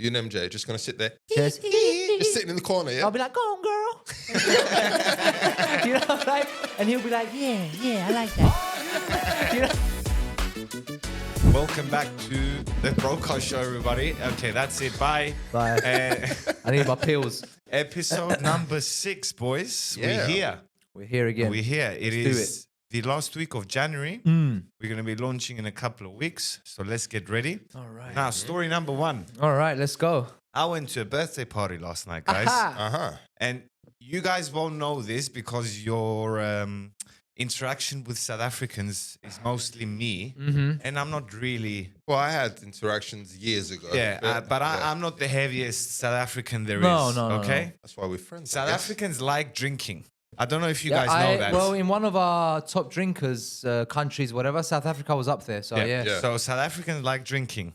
You and MJ just going to sit there. Just sitting in the corner, yeah? I'll be like, go on, girl. You know, like, and he'll be like, yeah, I like that. You know? Welcome back to the BroCast show, everybody. Okay, that's it. Bye. Bye. I need my pills. Episode number 6, boys. Yeah. We're here. We're here again. We're here. Let's Is the last week of January. We're going to be launching in a couple of weeks. So let's get ready. All right. Now, story number 1. All right, let's go. I went to a birthday party last night, guys. Uh-huh. And you guys won't know this because your interaction with South Africans is mostly me. And I'm not really... Well, I had interactions years ago. but I'm not the heaviest South African there is. No. Okay? That's why we're friends. South I guess. Africans like drinking. I don't know if you guys know that. Well, in one of our top drinkers countries, whatever, South Africa was up there. So, yeah. So South Africans like drinking.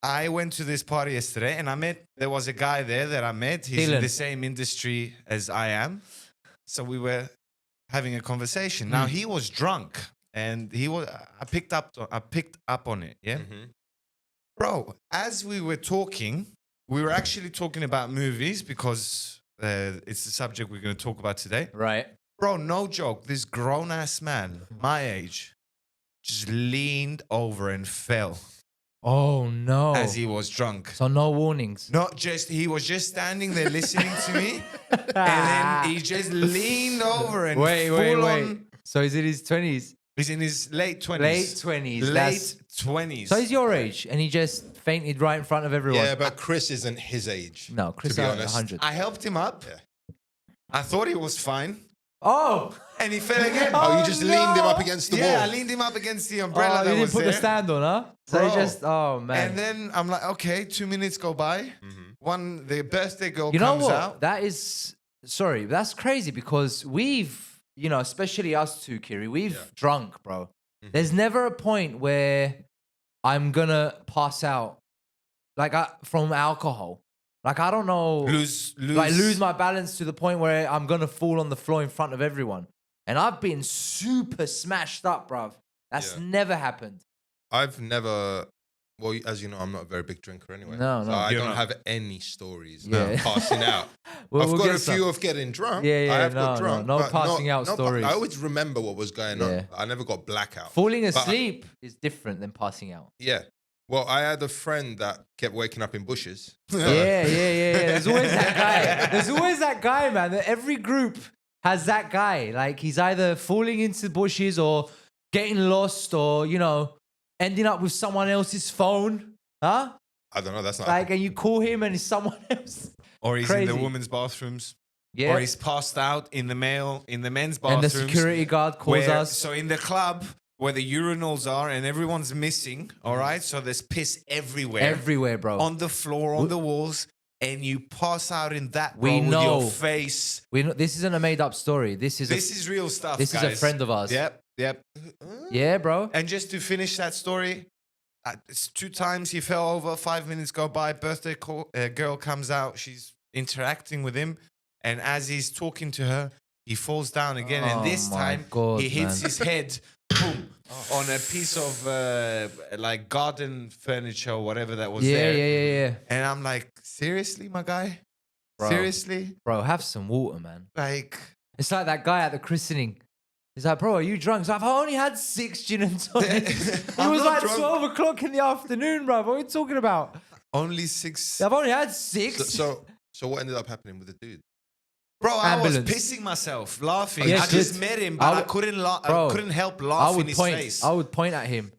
I went to this party yesterday and there was a guy there that I met. He's in the same industry as I am. So we were having a conversation. Now he was drunk and I picked up on it. Yeah. Bro, as we were talking, we were actually talking about movies because it's the subject we're going to talk about today. Right. Bro, no joke. This grown-ass man, my age, just leaned over and fell. Oh, no. As he was drunk. So no warnings. He was just standing there listening to me. And then he just leaned over and Wait. So he's in his 20s? He's in his late 20s. Late 20s. Late 20s. So he's your age and he just fainted right in front of everyone. Yeah, but Chris isn't his age. No, Chris to be is honest. 100. I helped him up. Yeah. I thought he was fine. Oh! And he fell again. Oh, you just leaned him up against the wall. Yeah, I leaned him up against the umbrella that you was didn't put there. the stand on, huh? So Bro. he just, oh, man. And then I'm like, okay, 2 minutes go by. The birthday girl You know comes what? out. That's crazy because we've, especially us two, Kiri, we've drunk, bro. There's never a point where I'm gonna pass out, from alcohol. Like, I don't know. Lose Lose my balance to the point where I'm gonna fall on the floor in front of everyone. And I've been super smashed up, bruv. That's never happened. I've never... Well, as you know, I'm not a very big drinker anyway. No. So I You're don't not. have any stories Yeah. of passing out. I've We'll got get a few some. of getting drunk. Yeah, I have got no, drunk. no but passing out stories. I always remember what was going on. Yeah. I never got blackout. Falling But asleep is different than passing out. Yeah. Well, I had a friend that kept waking up in bushes. Yeah. There's always that guy. There's always that guy, man. Every group has that guy. Like, he's either falling into bushes or getting lost or, ending up with someone else's phone. Huh? I don't know. That's not... And you call him and it's someone else. Or he's Crazy. in the women's bathrooms. Yeah. Or he's passed out in the men's And bathrooms. the security guard calls us. So in the club where the urinals are and everyone's missing, all right? So there's piss everywhere. Everywhere, bro. On the floor, on the walls. And you pass out in that, bro, We with know. your face. This isn't a made-up story. This is real stuff, This guys. is a friend of ours. Yep. Yeah, bro. And just to finish that story, it's 2 times he fell over, 5 minutes go by, birthday girl comes out, she's interacting with him, and as he's talking to her, he falls down again, Oh and this my time God, he hits man. his head, boom, on a piece of garden furniture or whatever that was there. Yeah. And I'm like, seriously, my guy? Bro. Seriously? Bro, have some water, man. Like... It's like that guy at the christening. He's like, bro, are you drunk? He's like, I've only had 6 gin and tonics. It I'm was not like drunk. 12 o'clock in the afternoon, bro. What are we talking about? Only 6... I've only had 6. So what ended up happening with the dude? Bro, Ambulance. I was pissing myself, laughing. Yeah, I just shit. met him, but I couldn't help laughing in his face. I would point at him.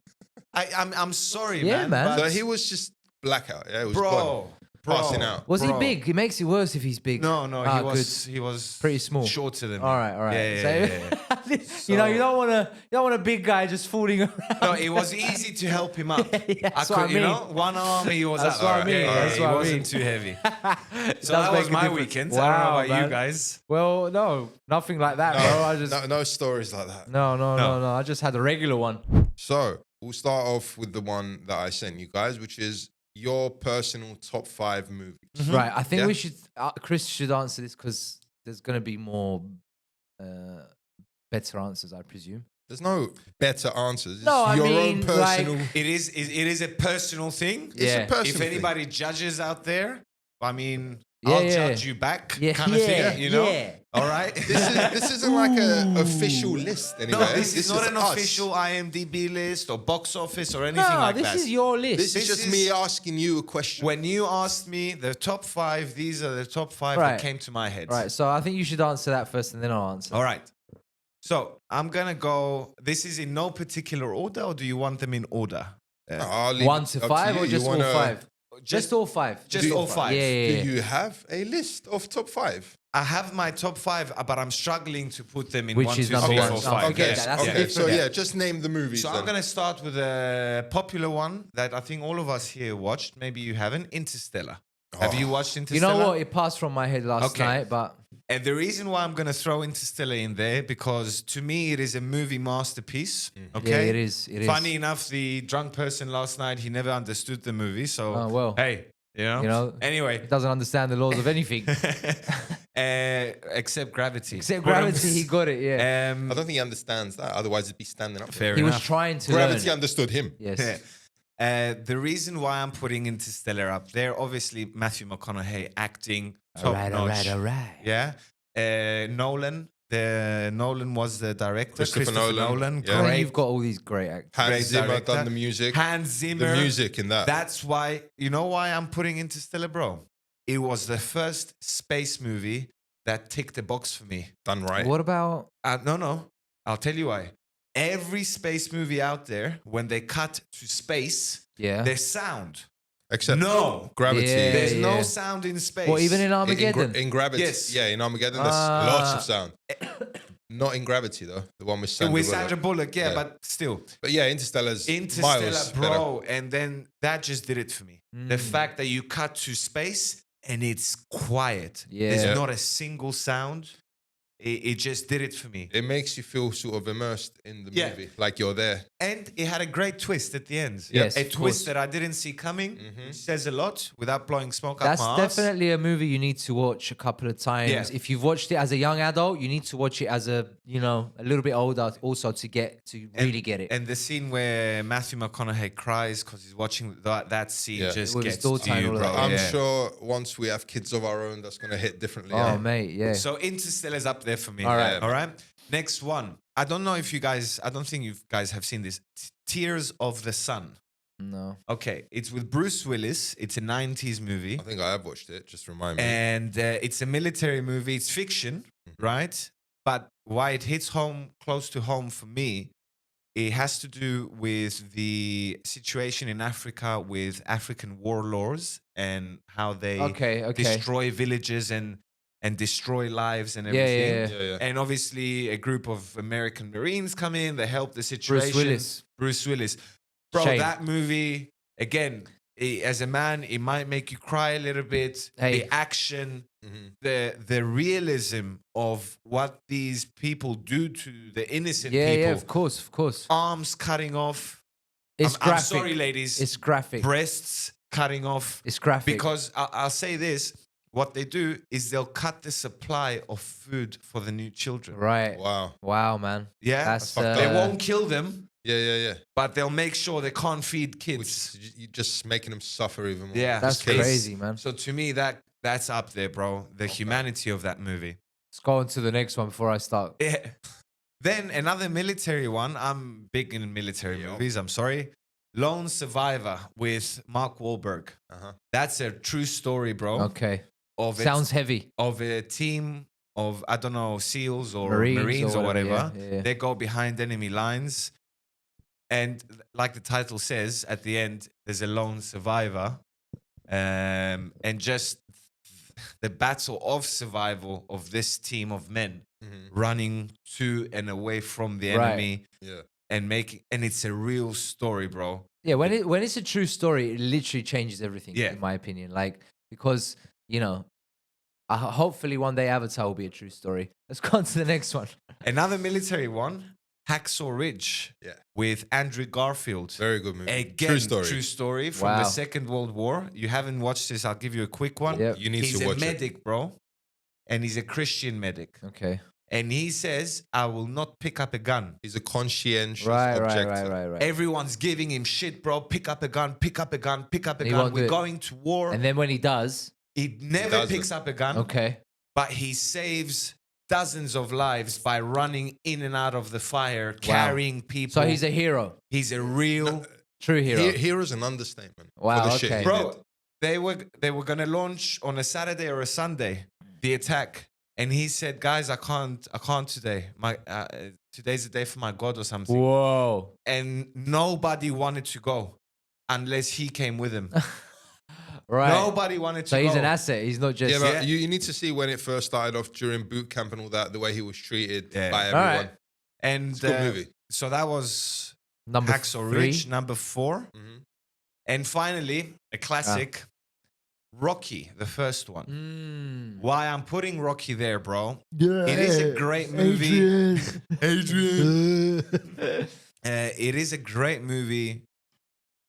I'm sorry, Yeah, man. So but he was just blackout. Yeah, it was bro, gone. Passing out. Was he Bro. big? It makes it worse if he's big. No, Ah, he was Pretty small. shorter than me. All right. Yeah. So, you don't want a big guy just fooling around. No, it was easy to help him up. That's what I mean. One arm he was That's up. what I All mean, right. that's he what I wasn't mean. too heavy. So Does that make was a my difference. weekend. Wow, I don't know about man. you guys. Well, no, nothing like that, bro. I just No stories like that. no. I just had a regular one. So we'll start off with the one that I sent you guys, which is your personal top 5 movies. Right. I think Yeah. we should. Chris should answer this because there's going to be more better answers, I presume. There's no better answers. It's No, I your mean, own personal. It is a personal thing. It's a Yeah. personal If thing. anybody judges out there, I mean, Yeah, I'll yeah. judge you back, Yeah, kind of yeah, thing. You know, yeah. all right. This isn't like a official list anyway. No, this is not an us. official IMDb list or box office or anything No, like this that. is your list. This is just me asking you a question. When you asked me the top 5, these are the top 5 Right. that came to my head. Right, so I think you should answer that first, and then I'll answer. All right. So I'm gonna go. This is in no particular order, or do you want them in order? I'll leave 1 it to up 5 you. or You just all wanna- 5? Just all 5. Just all 5. Yeah, yeah, yeah. Do you have a list of top 5? I have my top 5, but I'm struggling to put them in Which 1, is 2, number 3, one. 4, Oh, 5. forget Yes. that. That's Okay, different. so Yeah. just name the movies. So then. I'm gonna start with a popular one that I think all of us here watched. Maybe you haven't. Interstellar. Have you watched You Interstellar? know what? It passed from my head last Okay. night, but And the reason why I'm going to throw Interstellar in there, because to me it is a movie masterpiece. Okay, yeah, it is. It is. Funny enough, the drunk person last night, he never understood the movie. So, Oh, well. hey, you know. Anyway, He doesn't understand the laws of anything except gravity. except But, gravity. He got it. Yeah. I don't think he understands that. Otherwise, he'd be standing up. Fair He was enough. trying to Gravity learn. understood him. Yes. The reason why I'm putting Interstellar up there, obviously Matthew McConaughey acting top All right, all notch. right, all right. Yeah. Nolan. Nolan was the director. Christopher Nolan. Yeah. I mean, Great. you've got all these great actors. Hans Great Zimmer director. done the music. Hans Zimmer. The music in that. That's why, you know why I'm putting Interstellar, bro? It was the first space movie that ticked the box for me. done right. What about? No. I'll tell you why. Every space movie out there, when they cut to space, Yeah. there's sound. Except No. Gravity. Yeah. There's no sound in space. Well, even in In Armageddon. Gravity. Yes. Yeah, in Armageddon, there's lots of sound. Not in Gravity, though. The one with Sandra with Bullock. Sandra Bullock, yeah, Yeah. but still. But yeah, Interstellar's Interstellar, miles bro. And then that just did it for me. The Mm. fact that you cut to space and it's quiet. Yeah. There's Yeah. not a single sound. It just did it for me. It makes you feel sort of immersed in the Yeah. movie, like you're there. And it had a great twist at the end. Yes, A of twist course. that I didn't see coming. Which says a lot without blowing smoke That's up my ass. definitely a movie you need to watch a couple of times. Yeah. If you've watched it as a young adult, you need to watch it as a little bit older also to really get it. And the scene where Matthew McConaughey cries because he's watching that scene Yeah. just With his gets daughter to and you, all bro. that. I'm Yeah. sure once we have kids of our own, that's going to hit differently. Oh, yeah. mate, yeah. So Interstellar's up there for me. All right. All right. Next one. I don't know if you guys, I don't think you guys have seen this. Tears of the Sun. No. Okay. It's with Bruce Willis. It's a 90s movie. I think I have watched it. Just remind me. And it's a military movie. It's fiction, right? But why it hits home, close to home for me, it has to do with the situation in Africa with African warlords and how they Okay. destroy villages and destroy lives and Yeah, everything. yeah. yeah. And obviously, a group of American Marines come in. They help the situation. Bruce Willis. Bro, Shame. that movie, again, as a man, it might make you cry a little bit. Hey. The action, Mhm. the realism of what these people do to the innocent Yeah, people. yeah, of course. Arms cutting off. It's I'm graphic. sorry, ladies. It's graphic. Breasts cutting off. It's graphic. Because I'll say this. What they do is they'll cut the supply of food for the new children. Right. Wow. Wow, man. Yeah, That's fucked they up. won't kill them, Yeah. but they'll make sure they can't feed Which kids. is you're just making them suffer even more. Yeah. That's Just kids. crazy, man. So to me, that's up there, bro. The humanity of that movie. Let's go on to the next one before I start. Yeah. Then another military one. I'm big in military Yeah. movies. I'm sorry. Lone Survivor with Mark Wahlberg. Uh-huh. That's a true story, bro. Okay. Of Sounds heavy. of a team of I don't know SEALs or Marines Marines, or or whatever, whatever. yeah. They go behind enemy lines, and like the title says, at the end there's a lone survivor, and just the battle of survival of this team of men Mhm. running to and away from the Right. enemy Yeah. and it's a real story, bro. Yeah, when it's a true story, it literally changes everything. Yeah. In my opinion, like because hopefully one day Avatar will be a true story. Let's go on to the next one. Another military one, Hacksaw Ridge, Yeah. with Andrew Garfield. Very good movie. Again, True story. from Wow. the Second World War. You haven't watched this, I'll give you a quick one. Yep. You need He's to a watch it. medic, bro. And he's a Christian medic. Okay. And he says, I will not pick up a gun. He's a conscientious Right. objector. Everyone's giving him shit, bro. Pick up a gun, pick up a gun, pick up a He gun. won't do We're it. going to war. And then when he does, He never doesn't. picks up a gun, okay. but he saves dozens of lives by running in and out of the fire, carrying people. So he's a hero. He's a real... True hero. Here is an understatement. Wow, For the shit okay. he Bro, did. they were gonna launch on a Saturday or a Sunday the attack, and he said, "Guys, I can't today. Today's the day for my God or something." Whoa. And nobody wanted to go unless he came with him. Right. Nobody wanted to So go. he's an asset. He's not just. Yeah, but Yeah. you need to see when it first started off during boot camp and all that, the way he was treated Yeah. by All everyone. right. And It's a good movie. so that was Number Hacksaw 3. Ridge, number 4. Mhm. And finally, a classic, Rocky, the first one. Why I'm putting Rocky there, bro? It is a great movie. Adrian. It is a great movie.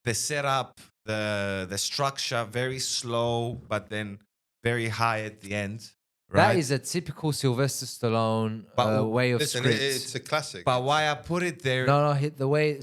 The setup, the structure, very slow, but then very high at the end. Right? That is a typical Sylvester Stallone But way of Listen, script. it's a classic. But why I put it there? No, the way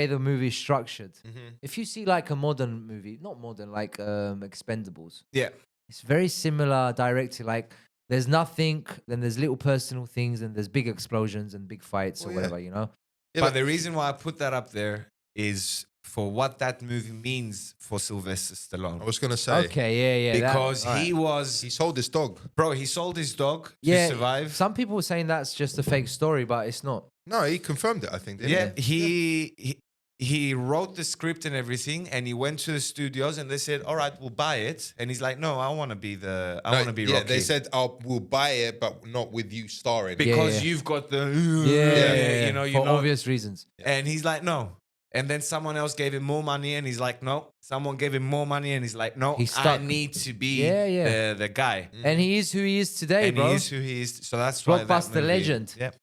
the movie is structured. Mhm. If you see like a modern movie, not modern, like Expendables, Yeah. it's very similar directly. Like there's nothing, then there's little personal things, and there's big explosions and big fights or Well, yeah. whatever, you know? Yeah, But the reason why I put that up there is for what that movie means for Sylvester Stallone. I was going to say, Okay, yeah. Because that, he was, he sold his dog. bro, he sold his dog yeah, to survive. Some people were saying that's just a fake story, but it's not. No, he confirmed it, I think. Didn't Yeah, he wrote the script and everything, and he went to the studios, and they said, "All right, we'll buy it." And he's like, "No, I want to be I want to be Yeah, Rocky." they said, we'll buy it, but not with you starring. because Yeah. you've got the Yeah, you for know. obvious reasons. And he's like, "No." And then someone else gave him more money, and he's like, "No." Someone gave him more money, and he's like, "No, He's I stuck. need to be Yeah. the guy." And he is who he is today, And bro. he is who he is. So that's why that Blockbuster movie- legend. Yep.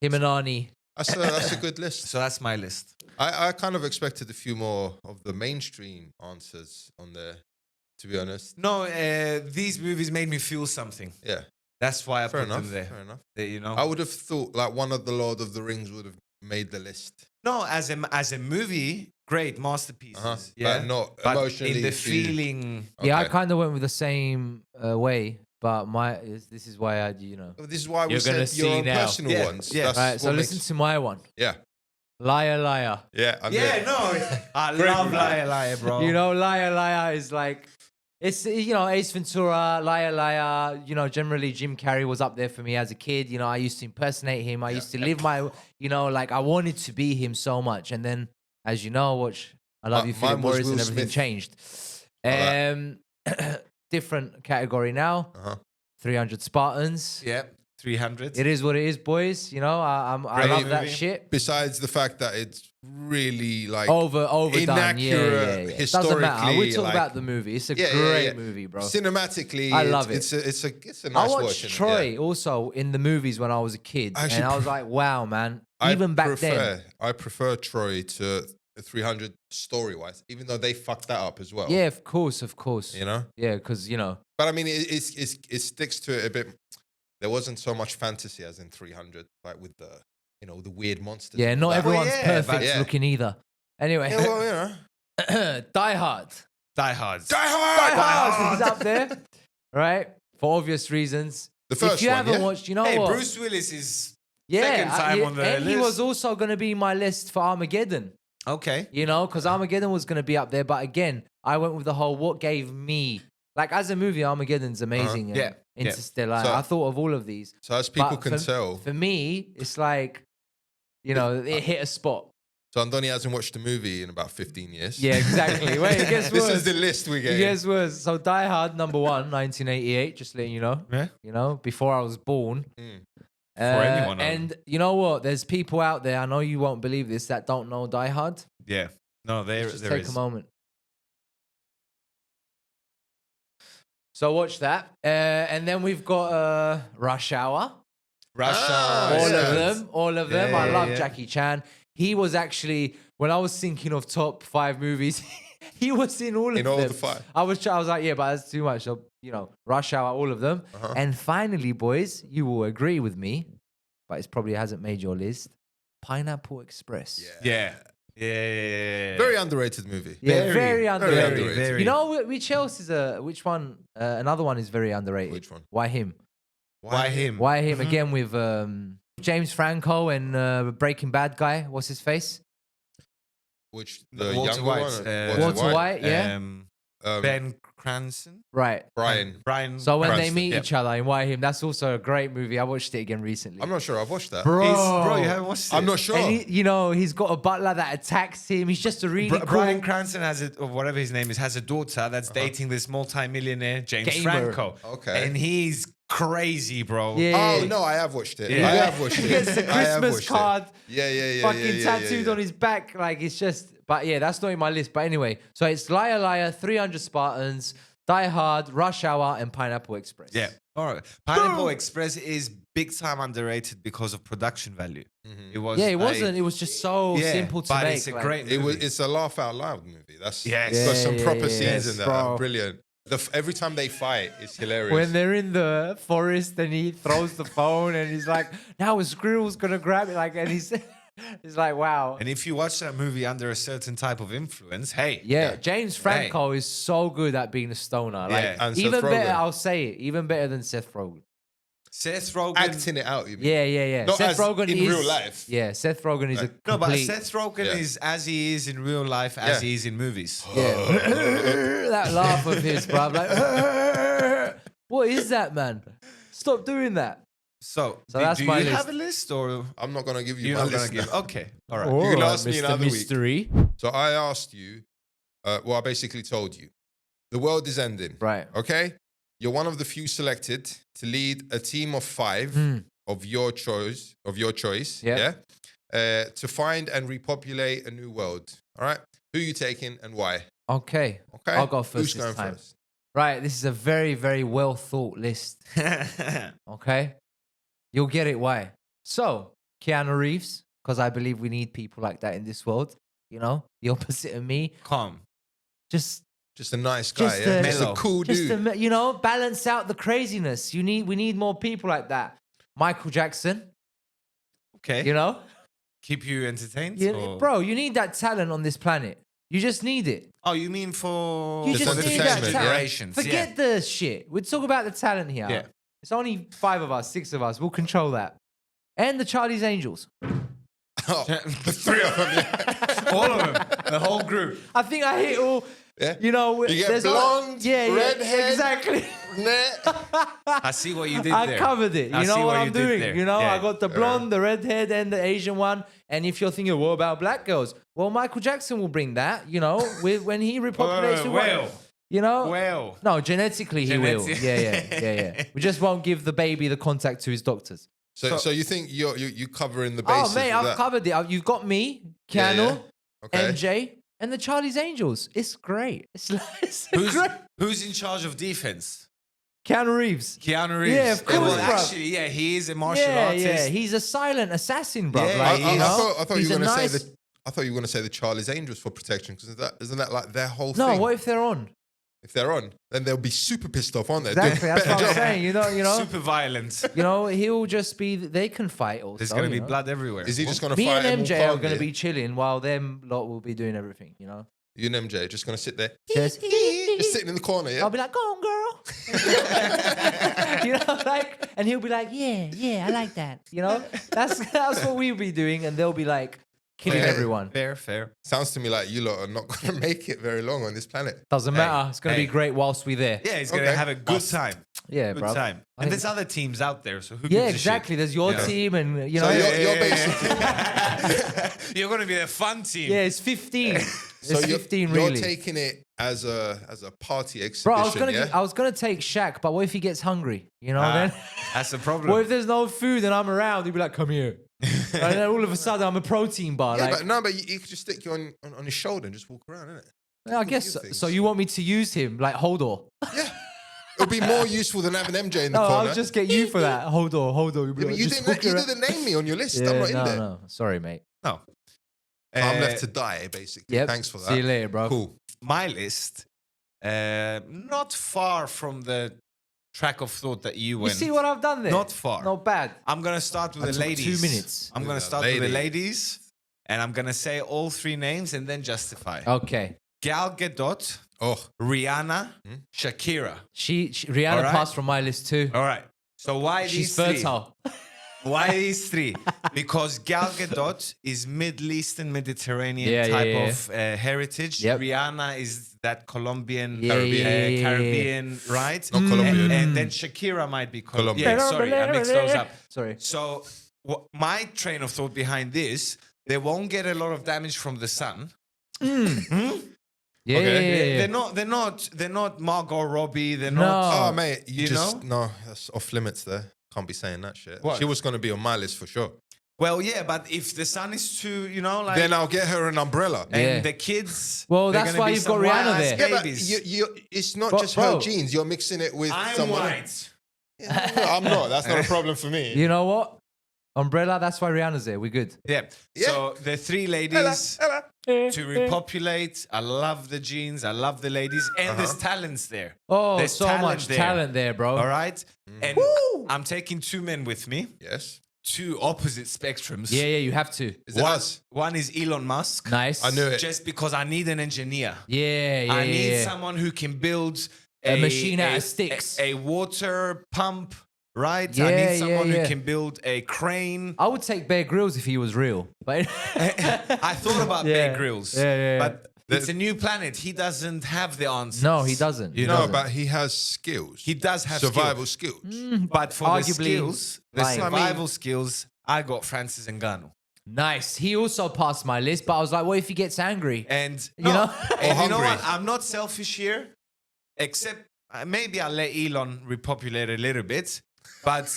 Him and Arnie. That's a good list. So that's my list. I kind of expected a few more of the mainstream answers on there, to be honest. No, these movies made me feel something. Yeah, That's why I fair put enough. them there. Fair enough. You know. I would have thought like one of the Lord of the Rings would have made the list. No, as a movie, great masterpieces. Yeah, But not But emotionally. in the to- feeling. Yeah, I Okay. kind of went with the same way, but this is why This is why we You're gonna said your see own now. personal Yeah, ones. yeah. That's Right, so what listen makes- to my one. Yeah, Liar, liar. yeah, I'm Yeah, there. no, I Great love movie. Liar Liar, bro. You know, liar, liar is like, it's, Ace Ventura, liar, liar. Generally Jim Carrey was up there for me as a kid. I used to impersonate him. I used to live my, like I wanted to be him so much. And then, as you know, watch I Love You, Mine Philip was Morris, Will and everything Smith. changed. Like Different category now. Uh-huh. 300 Spartans. Yeah, 300. It is what it is, boys. I Great love that movie. shit. Besides the fact that it's really like Overdone. inaccurate, Yeah. Doesn't matter. We historically, talk like- about the movie. It's a Yeah, yeah, great yeah. movie, bro. cinematically, I love it. It's a I nice watched watch. Troy also in the movies when I was a kid, Actually, and I was like, "Wow, man!" I Even back then, I prefer Troy to 300 story wise, even though they fucked that up as well. yeah, of course, you know. yeah, because But I mean, it sticks to it a bit. There wasn't so much fantasy as in 300, like with the the weird monsters. yeah, and not all that. everyone's yeah, perfect but yeah. looking either. Anyway, Yeah, well, Die Hard. Die Hard. Die Die Hard. Hard is up there, right? For obvious reasons. The first if you one, haven't yeah? watched, you know Hey, what? Bruce Willis is yeah, second time on the and he list. was also going to be my list for Armageddon. okay. Because Armageddon was going to be up there. But again, I went with the whole what gave me, like as a movie, Armageddon's amazing. and Yeah, yeah. Interstellar. So- I thought of all of these. So as people But can for, tell, For me, it's like, it hit a spot. so Andoni hasn't watched the movie in about 15 years. Yeah, exactly. Wait, it gets This worse. is the list we It get. gets worse. So Die Hard, number 1, 1988, just letting you know. Yeah. Before I was born. Mm. anyone, And you know what? There's people out there, I know you won't believe this, that don't know Die Hard. Yeah. No, there Just there take is. a moment. So watch that. And then we've got Rush Hour. Rush Ah, Hour. All yeah. of them. All of them. Yeah, I yeah, love yeah. Jackie Chan. He was actually, when I was thinking of top 5 movies, He was in all of In them. all the 5. I was like, yeah, but that's too much. So, Rush Hour, all of them. And finally, boys, you will agree with me, but it probably hasn't made your list. Pineapple Express. Yeah. Very underrated movie. Yeah, very underrated. Very. You know which else is which one? Another one is very underrated. Which one? Why him? Why him? Why him again with James Franco and Breaking Bad guy? What's his face? Which the Walter younger White. one? Walter White, yeah. Ben Cranston. Right. Brian. So when they Cranston, meet yeah. each other in Why Him, that's also a great movie. I watched it again recently. I'm not sure. I've watched that. Bro, You haven't watched it? I'm not sure. And he's got a butler that attacks him. He's just a really cool... Brian Cranston or whatever his name is, has a daughter that's dating this multi-millionaire James Franco. Okay. And he's crazy, bro. Yeah. Oh, no, I have watched it. Yeah. I have watched it. He gets the I have Christmas watched card it. Yeah. fucking tattooed on his back. Like, it's just... But yeah, that's not in my list. But anyway, so it's Liar Liar, 300 Spartans, Die Hard, Rush Hour, and Pineapple Express. Yeah. All right. Pineapple Express is big time underrated because of production value. It was. Yeah, it wasn't. It was just so simple to but make. it's a great movie. It's a laugh out loud movie. That's Yes. it's got some Yeah, proper yeah, scenes yes, in there. bro. Brilliant. Every time they fight, it's hilarious. When they're in the forest and he throws the phone and he's like, now a squirrel's gonna grab it, like, and he's like, wow. And if you watch that movie under a certain type of influence, hey. Yeah, James Franco is so good at being a stoner. Like, Yeah. And Seth even better, Rogen. I'll say it, even better than Seth Rogen. Seth Rogen. acting it out, you mean? Yeah. Not Seth as Rogen in is real life. Yeah, Seth Rogen is a No, but complete. Seth Rogen Yeah. is as he is in real life, as he is in movies. Yeah, that laugh of his, bro. Like, what is that, man? Stop doing that. So that's do my you list. have a list or I'm not going to give you you're my not gonna list give? now. Okay, all right. You can ask me Mr. another week. Mystery. So I asked you, I basically told you, the world is ending. Right. Okay? You're one of the few selected to lead a team of 5 of your choice. Yep. Yeah. To find and repopulate a new world. All right? Who are you taking and why? Okay. Okay. I'll go first Who's this going time. first? Right. This is a very, very well thought list. Okay. You'll get it why. So, Keanu Reeves, because I believe we need people like that in this world. You know, the opposite of me. Calm. Just a nice guy, Just yeah? a- Just a cool dude. Balance out the craziness. We need more people like that. Michael Jackson, Okay. you know? Keep you entertained? or- Bro, you need that talent on this planet. You just need it. Oh, you mean for You Just just need that entertainment, talent. yeah? generations? Forget the shit. We're talking about the talent here. Yeah. It's only 5 of us, 6 of us. We'll control that. And the Charlie's Angels. Oh, the 3 of them, yeah. All of them. The whole group. I think I hit all. Yeah. You know, You get there's blonde, redhead. exactly. I see what you did I there. could it. I You see know what you I'm did doing? there. You know, Yeah. I got the blonde, the redhead, and the Asian one. And if you're thinking, what about black girls? Well, Michael Jackson will bring that, you know, when he repopulates the world. You know? Well. No, genetically he will. Genetic- Yeah. We just won't give the baby the contact to his doctors. So you think you covering the bases Oh, mate, of I've that? covered it. You've got me, Yeah, Keanu, yeah. Okay. MJ, and the Charlie's Angels. It's great. It's great. Who's in charge of defense? Keanu Reeves. Keanu Reeves. Yeah, of course, Well, bro. actually, yeah, he is a martial Yeah, artist. he's a silent assassin, bro. Yeah, like, he you is. know? I thought He's you a were going to nice- say I thought you were going to say the Charlie's Angels for protection because isn't that like their whole No, thing? what if they're on? If they're on, then they'll be super pissed off, aren't they? Exactly, that's Better what I'm job. saying. You know, Super violent. he'll just be. They can fight also. There's going to you be know? blood everywhere. Is he just going to Me fight and him MJ all are going to calmly? be chilling while them lot will be doing everything. You know, You and MJ just going to sit there, just just sitting in the corner, yeah? I'll be like, "Go on, girl," you know, like, and he'll be like, "Yeah, I like that." You know, that's what we'll be doing, and they'll be like killing Okay. everyone. Fair. Sounds to me like you lot are not going to make it very long on this planet. Doesn't matter. It's going to hey. be great whilst we're there. Yeah, he's going to Okay. have a good time. Yeah, Good bro. time. I And think- there's other teams out there, so who Yeah, gives a exactly. shit? There's your Yeah. team, and you So know, you're basically You're going to be a fun team. yeah, it's 15. so It's you're, 15 you're really. taking it as a party Bro, exhibition, yeah? I was gonna take Shaq, but what if he gets hungry? You know, Ah, then That's the problem. what if there's no food and I'm around? He'd be like, "Come here," and then all of a sudden I'm a protein bar. Yeah, like, but you could just stick you on his shoulder and just walk around, innit? yeah, I guess. few So. things. So you want me to use him like Hodor? Yeah. It'll be more useful than having MJ in the No, corner. I'll just get you for that. Hodor. You'd be Yeah, but like, you just didn't, walk you around. didn't name me on your list. Yeah, I'm not in there. No. Sorry, mate. No. So I'm left to die, basically. Yep. Thanks for that. See you later, bro. Cool. my list, not far from the track of thought that you You went. see what I've done there? Not far. Not bad. I'm going to start with I the took ladies. 2 minutes. I'm going to start with the ladies. And I'm going to say all three names and then justify. Okay. Gal Gadot, Rihanna, Shakira. Rihanna All right. passed from my list too. All right. So why She's these three? fertile. Why these three? Because Gal Gadot is Middle Eastern Mediterranean type of heritage. Yep. Rihanna is that Colombian, Yeah. Caribbean, right? Not Colombian. And then Shakira might be Colombian. Colombian. Yeah, sorry, I mixed those up. Sorry. So my train of thought behind this, they won't get a lot of damage from the sun. Yeah, Okay. yeah. They're not Margot Robbie. They're No. not. Oh, mate, you just know? no, that's off limits there. Can't be saying that shit. What? She was going to be on my list for sure. Well, yeah, but if the sun is too, like. Then I'll get her an umbrella. And Yeah. the kids. Well, they're that's gonna why be you've got some Rihanna white-ass there. Yeah, but babies. it's not But, just bro. her genes. You're mixing it with I'm someone. white. Yeah, no, I'm not. That's not a problem for me. You know what? Umbrella, that's why Rihanna's there. We're good. Yeah. Yeah. So the three ladies to repopulate. I love the genes. I love the ladies. And there's talents there. Oh, There's so talent much there. talent there, bro. All right. And I'm taking two men with me. Yes. Two opposite spectrums. Yeah, you have to. Is it us? One is Elon Musk. Nice. I knew it. Just because I need an engineer. Yeah, I yeah, need yeah. someone who can build A machine out of sticks. A water pump, right? I Yeah, need someone yeah. who can build a crane. I would take Bear Grylls if he was real. But I thought about Yeah. Bear Grylls. Yeah. But it's a new planet. He doesn't have the answers. no, he doesn't. You No, know, but he has skills. he does have survival skills. But for Arguably the skills, the lying. survival skills, I got Francis Ngannou. Nice. He also passed my list, but I was like, what if he gets angry? And You know? and you know hungry. what? I'm not selfish here, except maybe I'll let Elon repopulate a little bit, but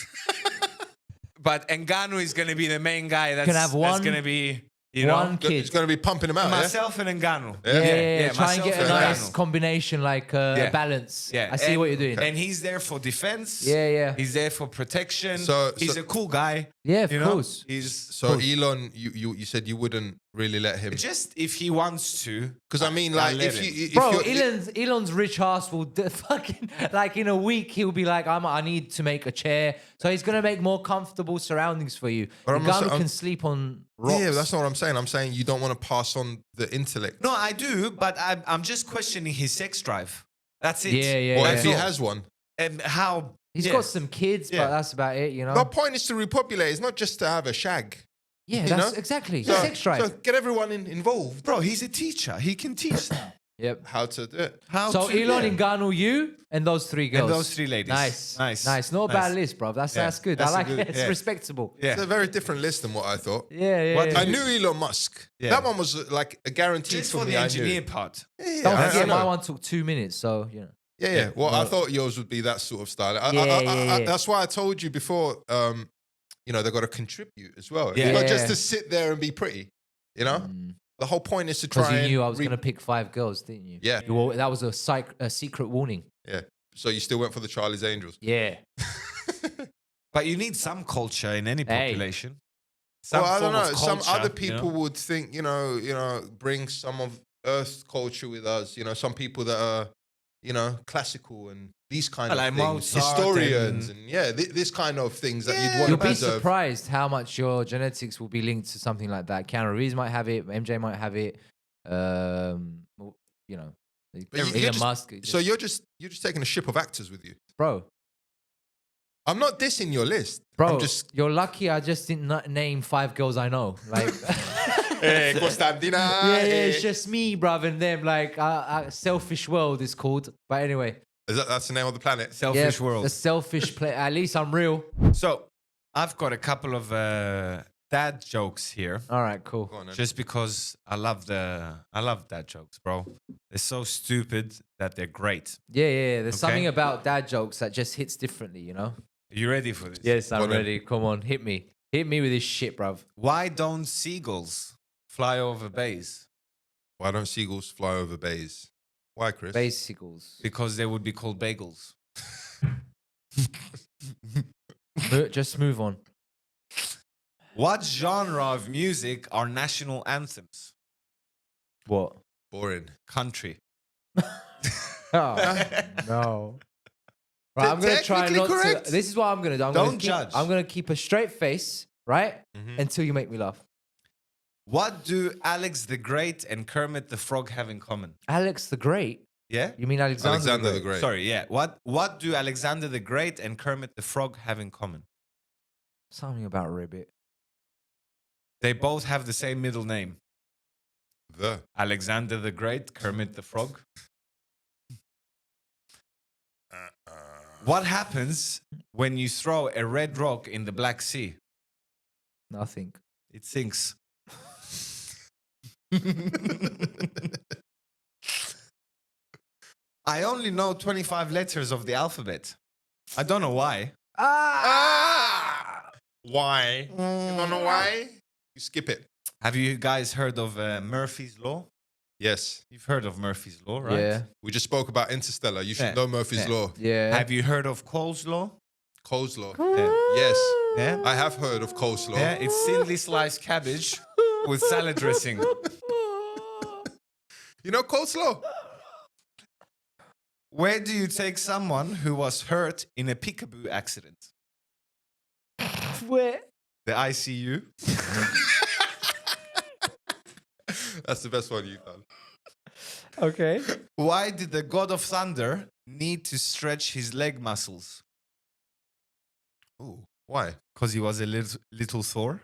Ngannou is going to be the main guy. That's Can have one- going to be one kid. He's going to be pumping him out. myself and Ngannou. Yeah. Try and myself get a nice Ngannou. combination, like balance. Yeah, I see and- what you're doing. And he's there for defense. Yeah. He's there for protection. So- he's so- a cool guy. Yeah, of you know? course. He's So Elon, you said you wouldn't really let him, just if he wants to. because I mean, I'll like let if him. you, if Bro, you're- Elon's rich ass will fucking like in a week he'll be like, I need to make a chair, so he's gonna make more comfortable surroundings for you. But I'm Ngannou also- can sleep on rocks. yeah, that's not what I'm saying. I'm saying you don't want to pass on the intellect. No, I do, but I'm just questioning his sex drive. That's it. Yeah. What yeah. if he has one? And how He's yeah. got some kids, Yeah. but that's about it, you know. The point is to repopulate. It's not just to have a shag. Yeah, you that's know? exactly. So, Sex drive. so get everyone involved. Bro, he's a teacher. He can teach them Yep. How to do it. how So to. Elon, yeah. Ngannou, you, and those three girls. And those three ladies. Nice. Nice. Not a bad Nice. list, bro. That's Yeah, good. that's I a like good- it. It's yeah. respectable. Yeah. It's a very different list than what I thought. Yeah. What- I knew Elon Musk. Yeah. That one was like a guarantee Just for for me. the I engineer knew. part. Yeah, Don't I forget, know. my one took 2 minutes, so you know. Yeah. Well, I thought yours would be that sort of style. Yeah. That's why I told you before. They got to contribute as well. Yeah. It's not just Yeah. to sit there and be pretty. You know, the whole point is to Because try. you knew I and was going to pick 5 girls, didn't you? Yeah. That was a secret warning. Yeah. So you still went for the Charlie's Angels. Yeah. But you need some culture in any Hey. population. Some Well, I don't form know. of Some culture, other you know? people would think, bring some of Earth's culture with us. Some people that are, classical and these kind of Like things, Mozart historians, and this kind of things that you'd want You'll to be preserve. surprised how much your genetics will be linked to something like that. Keanu Reeves might have it. MJ might have it. But you're Elon just- Musk. So you're just taking a ship of actors with you. bro, I'm not dissing your list. bro, I'm just you're lucky I just didn't name 5 girls I know. Like, Constantina. yeah, it's just me, bruv, and them. Like, Selfish World is called. But anyway, That's the name of the planet. Selfish yeah, world. the selfish play. At least I'm real. So I've got a couple of dad jokes here. All right, cool. Go on, then. Just because I love dad jokes, bro. They're so stupid that they're great. Yeah. There's Okay. something about dad jokes that just hits differently, you know? Are you ready for this? Yes, Go I'm on then. ready. Come on, hit me. Hit me with this shit, bruv. Why don't seagulls fly over bays? Why don't seagulls fly over bays? Why, Chris? Basicals. Because they would be called bagels. Just move on. What genre of music are national anthems? What? Boring. Country. Oh, no. Right, I'm gonna try Technically not correct. to. This is what I'm gonna do. Don't judge. I'm gonna keep a straight face, right, Mhm. until you make me laugh. What do Alex the Great and Kermit the Frog have in common? Alex the Great. Yeah? You mean Alexander? Alexander the Great. Sorry, yeah. What do Alexander the Great and Kermit the Frog have in common? Something about Ribbit. They both have the same middle name. The. Alexander the Great, Kermit the Frog. What happens when you throw a red rock in the Black Sea? Nothing. It sinks. I only know 25 letters of the alphabet. I don't know why. Why? You don't know why? You skip it. Have you guys heard of Murphy's Law? Yes. You've heard of Murphy's Law, right? Yeah. We just spoke about Interstellar. You should Yeah. know Murphy's Yeah. Law. Yeah. Have you heard of Cole's Law? Coleslaw. Yeah. Yes. Yeah? I have heard of coleslaw. Yeah, it's thinly sliced cabbage with salad dressing. You know coleslaw? Where do you take someone who was hurt in a peekaboo accident? Where? The ICU. That's the best one you've done. Okay. Why did the god of thunder need to stretch his leg muscles? Ooh, why? Because he was a little Thor.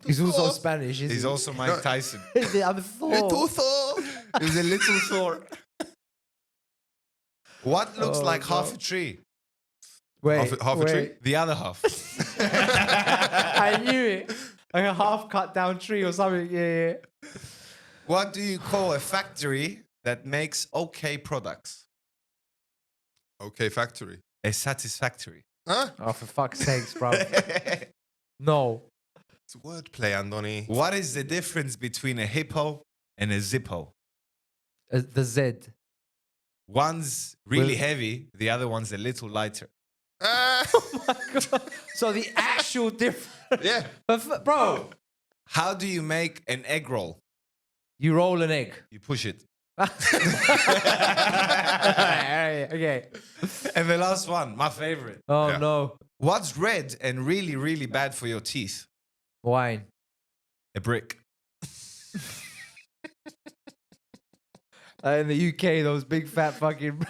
He's also Spanish, isn't He's he? also Mike Tyson. I'm Thor. Little Thor. He's a little Thor. What looks Oh, like no. half a tree? Wait, Half a tree? wait. The other half. I knew it. Like a half cut down tree or something. Yeah, yeah. What do you call a factory that makes okay products? Okay, factory. A satisfactory. Huh? Oh, for fuck's sakes, bro. No. It's wordplay, Andoni. What is the difference between a hippo and a zippo? The Z. One's really Well- heavy, the other one's a little lighter. Ah. So the actual difference. Yeah. But bro, How do you make an egg roll? you roll an egg. You push it. Okay. And the last one, my favorite. Oh Yeah. no. What's red and really, really bad for your teeth? Wine. A brick. In the UK, those big fat fucking,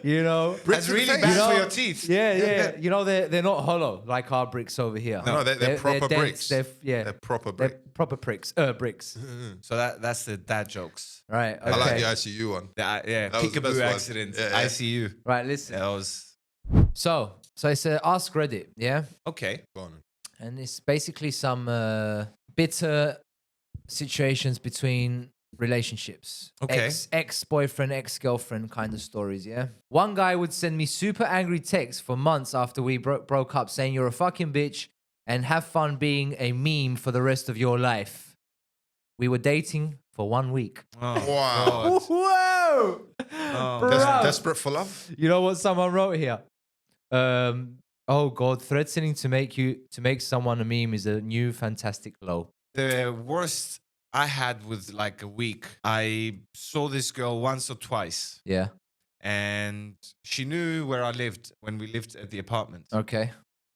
you know. That's really face. bad You know- for your teeth. Yeah. You know they're not hollow like our bricks over here. No, they're proper dense, bricks. They're They're proper they're brick. proper bricks. Bricks. So that's the dad jokes. Right. Okay. I like the ICU one. Yeah, That was the best peekaboo one. accident, Yeah, yeah. ICU. Right. Listen. That was So it's a Ask Reddit, yeah, okay. Go on. and it's basically some bitter situations between relationships. Okay. Ex-boyfriend, ex-girlfriend kind of stories, yeah. One guy would send me super angry texts for months after we broke up saying you're a fucking bitch and have fun being a meme for the rest of your life. We were dating for 1 week. Oh, Wow. God. Whoa! Oh. Bruh. Desperate for love? You know what someone wrote here? Oh God, threatening to make someone a meme is a new fantastic low. The worst I had was like a week. I saw this girl once or twice, Yeah. and she knew where I lived when we lived at the apartment. Okay.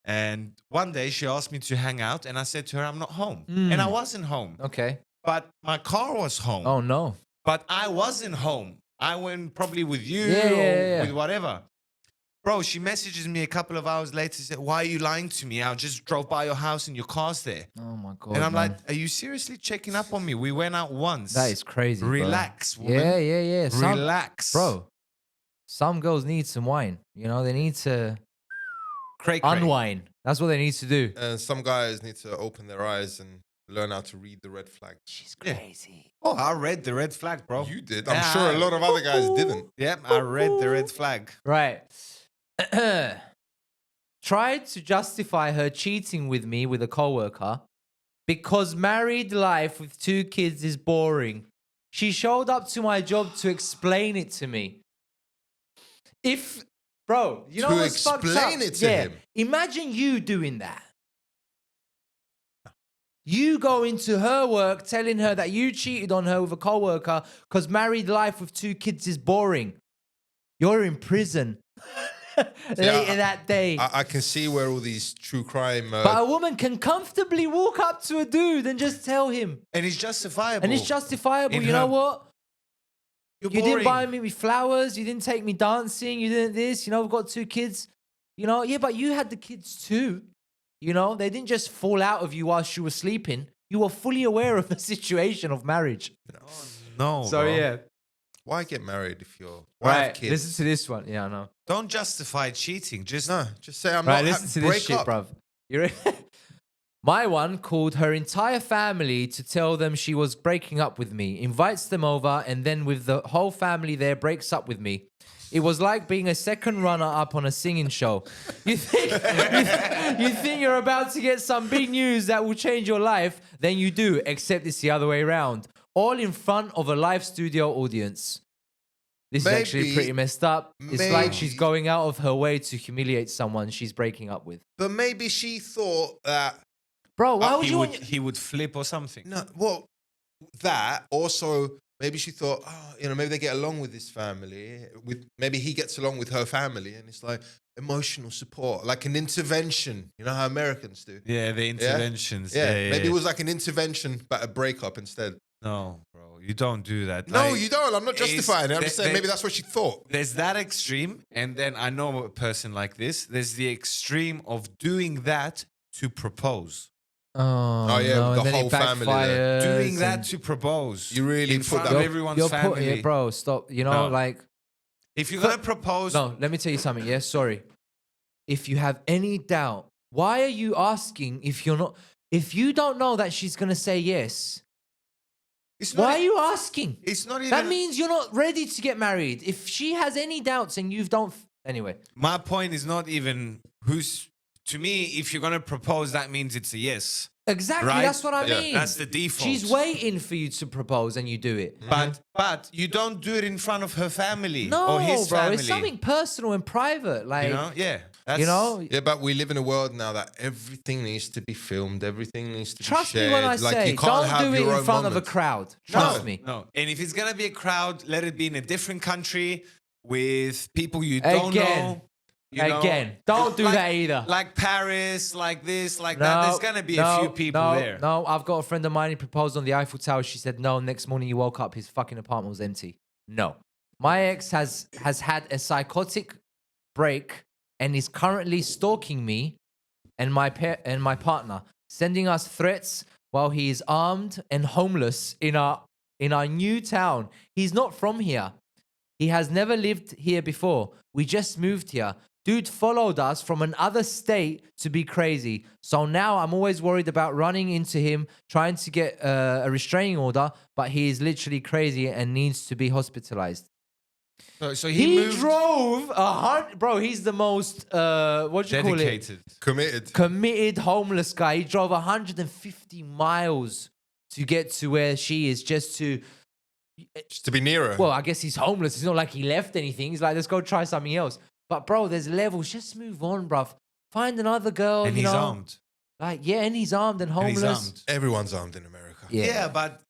And one day she asked me to hang out, and I said to her, I'm not home. Mm. And I wasn't home, Okay. but my car was home. Oh no. But I wasn't home. I went probably with you Yeah, or yeah. with whatever. Bro, she messages me a couple of hours later, said, why are you lying to me? I just drove by your house and your car's there. Oh my God. And I'm man. like, are you seriously checking up on me? We went out once. that is crazy. bro. Relax, woman. Yeah. Relax. Bro, some girls need some wine. You know, they need to Cray, cray. unwind. That's what they need to do. And some guys need to open their eyes and learn how to read the red flag. She's Yeah. crazy. Oh, I read the red flag, bro. You did. I'm Yeah. sure a lot of other guys didn't. Yep, I read the red flag. Right. Tried to justify her cheating with me with a coworker because married life with 2 kids is boring. She showed up to my job to explain it to me. Bro, you know To what's fucked explain up? it to him. Imagine you doing that. You go into her work telling her that you cheated on her with a coworker because married life with 2 kids is boring. You're in prison later that day. I can see where all these true crime. But a woman can comfortably walk up to a dude and just tell him. And it's justifiable. And it's justifiable. In You know her- what? You're You didn't boring. buy me with flowers. You didn't take me dancing. You didn't this. You know, we've got 2 kids. You know, yeah, but you had the kids too. You know, they didn't just fall out of you whilst you were sleeping. You were fully aware of the situation of marriage. No, So, bro. yeah. Why get married if you're why have kids? Listen to this one. Yeah, I know. Don't justify cheating. Just Just say I'm Right, not. listen to this break shit, up. bruv. You ready? My one called her entire family to tell them she was breaking up with me, invites them over, and then with the whole family there, breaks up with me. It was like being a second runner-up on a singing show. You think you think you're about to get some big news that will change your life, then you do, except it's the other way around. All in front of a live studio audience. This is actually Maybe- pretty messed up. It's like she's maybe- going out of her way to humiliate someone she's breaking up with. But maybe she thought that. Bro, why would he you would, want... he would flip or something. No, well, that also maybe she thought, maybe they get along with this family. Maybe he gets along with her family, and it's like emotional support, like an intervention. You know how Americans do. Yeah, the interventions. Yeah, maybe it was like an intervention, but a breakup instead. No, bro, you don't do that. No, Like, you don't. I'm not justifying it. I'm just saying maybe that's what she thought. There's that extreme, and then I know a person like this. There's the extreme of doing that to propose. Oh, yeah, no, the and then whole it family there. backfires Doing that and- to propose. You really in put front that- of everyone's You're family. putting it, bro, stop. You know, No. like... If you're gonna propose, No, let me tell you something. Yeah, sorry. If you have any doubt, why are you asking if you're not... If you don't know that she's going to say yes, it's not, why are you asking? It's not even. That means you're not ready to get married. If she has any doubts and you don't... Anyway. My point is not even who's. To me, if you're gonna propose, that means it's a yes. Exactly, Right? that's what I Yeah. mean. That's the default. She's waiting for you to propose and you do it. But you don't do it in front of her family No, or his bro, family. it's something personal and private. Like, You know, yeah. That's, you know, Yeah, but we live in a world now that everything needs to be filmed. Everything needs to trust be me shared. when I Like, say, you can't don't have do it your in own front of a moments. crowd. Trust me. No. And if it's gonna be a crowd, let it be in a different country with people you don't know. You know? Again, don't do Like- that either. Like Paris, like this, like that. There's gonna be a few people there. No, I've got a friend of mine who proposed on the Eiffel Tower. She said no. Next morning he woke up, his fucking apartment was empty. No. My ex has had a psychotic break and is currently stalking me and my partner, sending us threats while he is armed and homeless in our new town. He's not from here. He has never lived here before. We just moved here. Dude followed us from another state to be crazy. So now I'm always worried about running into him, trying to get a restraining order, but he is literally crazy and needs to be hospitalized. So He moved drove 100... Bro, he's the most, what do you call it? dedicated. Committed homeless guy. He drove 150 miles to get to where she is just to... Just to be nearer. Well, I guess he's homeless. It's not like he left anything. He's like, let's go try something else. But bro, there's levels. Just move on, bruv. Find another girl. And you he's know? armed. Like, yeah, and he's armed and And he's homeless. armed. Everyone's armed in America. Yeah, but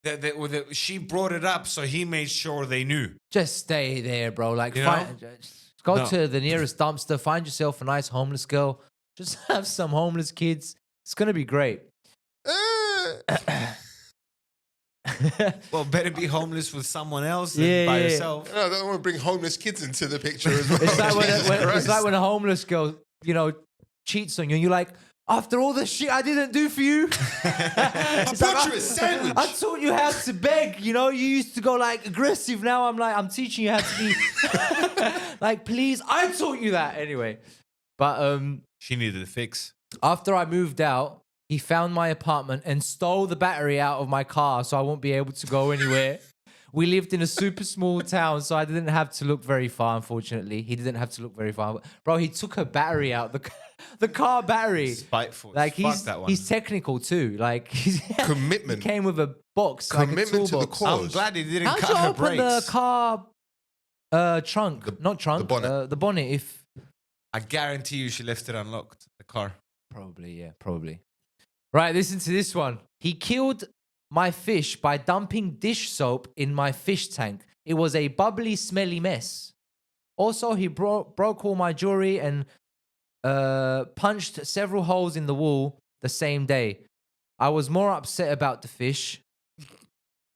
she brought it up, so he made sure they knew. Just stay there, bro. Like, You find, just go No. to the nearest dumpster. Find yourself a nice homeless girl. Just have some homeless kids. It's gonna be great. Well, better be homeless with someone else than Yeah, by yeah. yourself. I don't want to bring homeless kids into the picture as well. It's like Jesus it's Christ. like when a homeless girl, cheats on you, and you're like, after all the shit I didn't do for you, I bought you a sandwich. I taught you how to beg. You used to go like aggressive. Now I'm teaching you how to be like, please. I taught you that anyway. But She needed a fix. after I moved out, he found my apartment and stole the battery out of my car, so I won't be able to go anywhere. We lived in a super small town, so I didn't have to look very far, unfortunately. He didn't have to look very far. Bro, he took her battery out, the car battery. Spiteful. Like, Fuck that one. he's technical too. Like, Commitment. He came with a box, like a Commitment to the toolbox. cause. I'm glad he didn't How'd cut you her open brakes. the car trunk? Not trunk. the bonnet. The bonnet, if... I guarantee you she left it unlocked, the car. Probably, yeah, probably. Right, listen to this one. He killed my fish by dumping dish soap in my fish tank. It was a bubbly, smelly mess. Also, he broke all my jewelry and punched several holes in the wall the same day. I was more upset about the fish,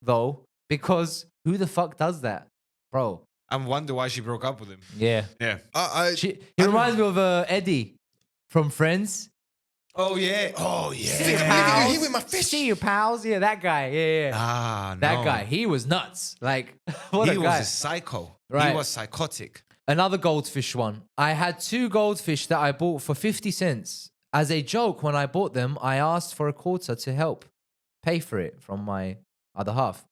though, because who the fuck does that? Bro. I wonder why she broke up with him. Yeah. Yeah. He reminds me of Eddie from Friends. Oh, yeah. Oh, yeah. See you, Leave pals. you with my fish. See you, pals. Yeah, that guy. Yeah. Ah, no. That guy. He was nuts. Like, what He a was guy. a psycho. Right. He was psychotic. Another goldfish one. I had 2 goldfish that I bought for 50 cents. As a joke, when I bought them, I asked for a quarter to help pay for it from my other half.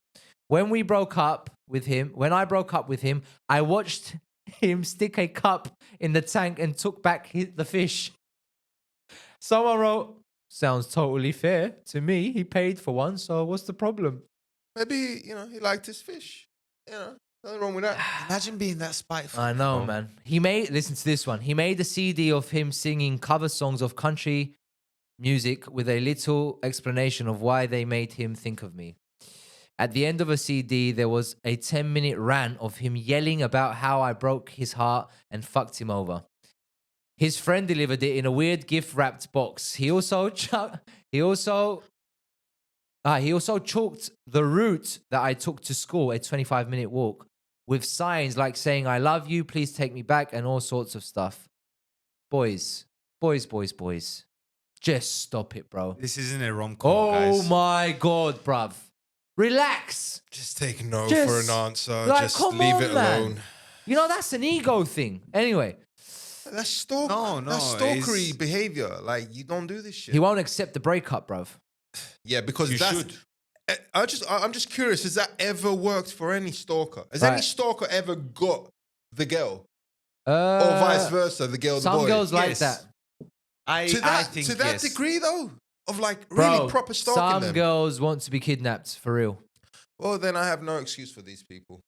When I broke up with him, I watched him stick a cup in the tank and took back the fish. Someone wrote, sounds totally fair to me. He paid for one, so what's the problem? Maybe, he liked his fish. Nothing wrong with that. Imagine being that spiteful. I know, man. Listen to this one. He made a CD of him singing cover songs of country music with a little explanation of why they made him think of me. At the end of a CD, there was a 10-minute rant of him yelling about how I broke his heart and fucked him over. His friend delivered it in a weird gift-wrapped box. He also chalked the route that I took to school, a 25-minute walk, with signs like saying, I love you, please take me back, and all sorts of stuff. Boys. Just stop it, bro. This isn't a rom-com, guys. Oh my God, bruv. Relax. Just take no Just, for an answer. like, Just come leave on, it man. alone. That's an ego thing. Anyway, That's No, That's stalkery behavior. Like, you don't do this shit. he won't accept the breakup, bruv. Yeah, because You that's... should. I'm just curious, has that ever worked for any stalker? Has Right. any stalker ever got the girl? Or vice versa, the girl, the Some boy? girls like Yes. that. I think To that yes. degree, though? Of like Bro, really proper stalking some them? girls want to be kidnapped, for real. Well, then I have no excuse for these people.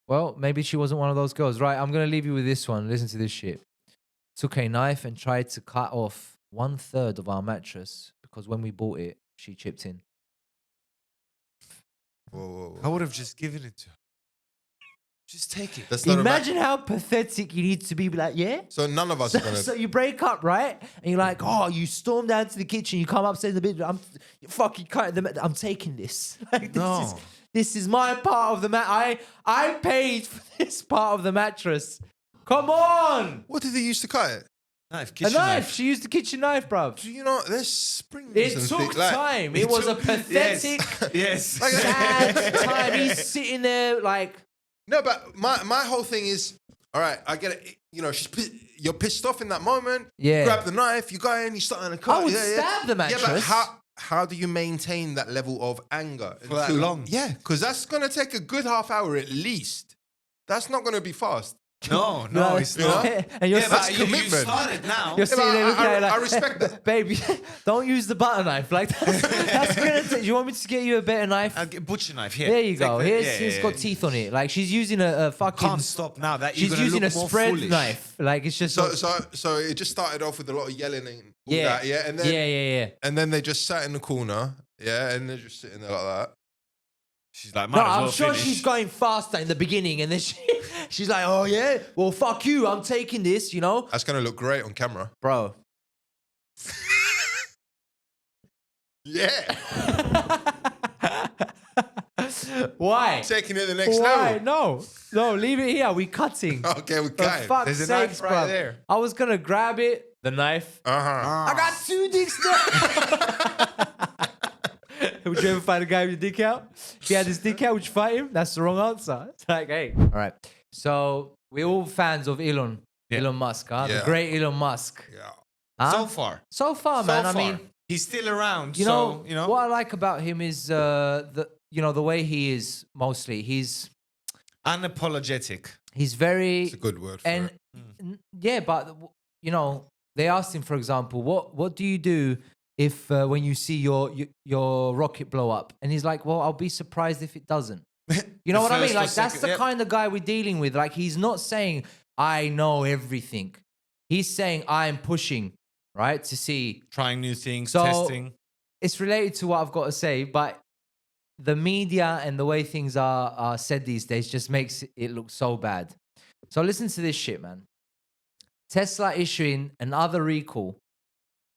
Well, maybe she wasn't one of those girls. Right, I'm going to leave you with this one. Listen to this shit. Took a knife and tried to cut off 1/3 of our mattress because when we bought it, she chipped in. Whoa. I would have just given it to her. Just take it. That's not Imagine how pathetic you need to be like, yeah? So none of us are gonna. So you break up, right? And you're like, oh, you storm down to the kitchen, you come upstairs in the bedroom, I'm fucking cutting I'm taking this. Like, this is my part of the I paid for this part of the mattress. Come on! What did they use to cut it? Knife, A kitchen knife. She used the kitchen knife, bruv. Do you know there's springs? It and took things, like- time. It was a pathetic, Yes. sad time. He's sitting there like... No, but my whole thing is, all right, I get it. You're pissed off in that moment. Yeah. You grab the knife, you go in, you start in a cut. I would stab the mattress. Yeah, but how do you maintain that level of anger? For that long? Yeah, because that's going to take a good half hour at least. That's not going to be fast. No, it's you know? not. And you're Yeah, that's but you commitment. started now. You're sitting there looking at it like, I respect that. Baby, don't use the butter knife. Like that's gonna take. You want me to get you a better knife? I'll get butcher knife here. There you go. Take the- It's got teeth on it. Like she's using a fucking. Can't stop now. That She's you're gonna using a look more spread foolish. knife. Like it's just. So it just started off with a lot of yelling and all Yeah. that, yeah, and then yeah. and then they just sat in the corner, yeah, and they're just sitting there like that. She's like, No, might as I'm well sure finish. she's going faster in the beginning, and then she's like, "Oh yeah, well fuck you, I'm taking this," you know, That's gonna look great on camera. bro. Yeah, Why? taking it the next Why? level. No, leave it here. We cutting. Okay, we For got it. fuck's There's a sakes, knife right bruv. there. I was gonna grab it, the knife. Uh-huh. I got 2 dicks now. Would you ever fight a guy with a dick out? If he had his dick out, would you fight him? That's the wrong answer. It's like, hey. All right. So we're all fans of Elon Musk, huh? Yeah. The great Elon Musk. Yeah. Huh? So far. So far, man. So I mean, far. He's still around. you so, know, what I like about him is the way he is mostly. He's unapologetic. very It's a good word for and it. yeah, but they asked him, for example, what do you do if when you see your rocket blow up? And he's like, well, I'll be surprised if it doesn't. You know what I mean? Like that's the kind of guy we're dealing with. Like he's not saying I know everything. He's saying I'm pushing, right, to see. Trying new things, So, testing. it's related to what I've got to say, but the media and the way things are said these days just makes it look so bad. So listen to this shit, man. Tesla issuing another recall,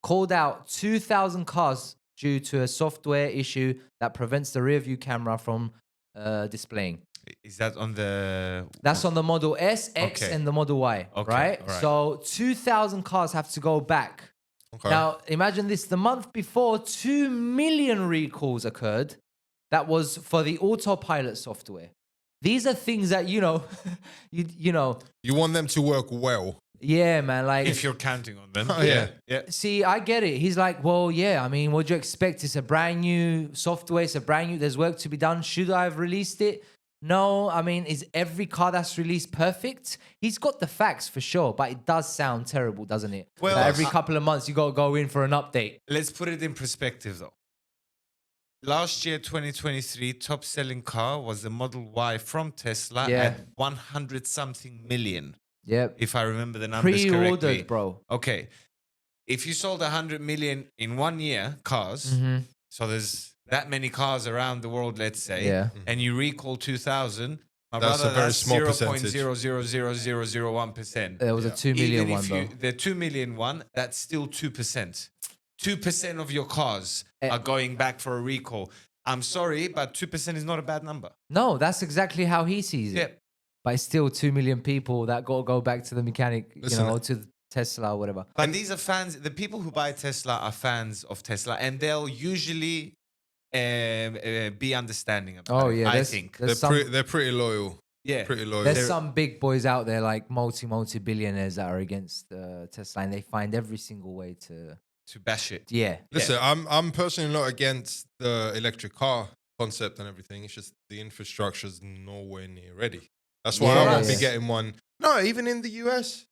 called out 2,000 cars due to a software issue that prevents the rear view camera from displaying. Is that on the... That's on the Model S, X, Okay. and the Model Y, Okay, right? all right. So 2,000 cars have to go back. Okay. Now, imagine this. The month before, 2 million recalls occurred. That was for the autopilot software. These are things that, you know, you know. You want them to work well. Yeah, man. Like, If you're counting on them. Oh, yeah. Yeah. see, I get it. He's like, well, yeah, I mean, what do you expect? It's a brand new software. It's a brand new, there's work to be done. Should I have released it? No, I mean, is every car that's released perfect? He's got the facts for sure, but it does sound terrible, doesn't it? Well, That every couple of months you got to go in for an update. Let's put it in perspective, though. Last year, 2023, top selling car was the Model Y from Tesla Yeah. at 100 something million, Yep. if I remember the numbers Pre-ordered, correctly. bro. Okay. If you sold 100 million in 1 year, cars, Mm-hmm. so there's that many cars around the world, let's say, Yeah. and you recall 2,000, my That's brother, a very that's small percentage. 0.0000001%. There was a 2 million Even one, if though. the 2 million one, that's still 2%. 2% of your cars are going back for a recall. I'm sorry, but 2% is not a bad number. No, that's exactly how he sees it. Yeah. But it's still 2 million people that got to go back to the mechanic, Listen, or to the Tesla or whatever. But these are fans. The people who buy Tesla are fans of Tesla, and they'll usually be understanding about Oh, it, yeah. I there's- think. There's They're pretty loyal. Yeah. Pretty loyal. There's some big boys out there, like multi-billionaires that are against Tesla, and they find every single way to... To bash it. Yeah. Listen, I'm personally not against the electric car concept and everything. It's just the infrastructure's nowhere near ready. That's why Yeah, I won't yeah. be getting one. No, even in the US,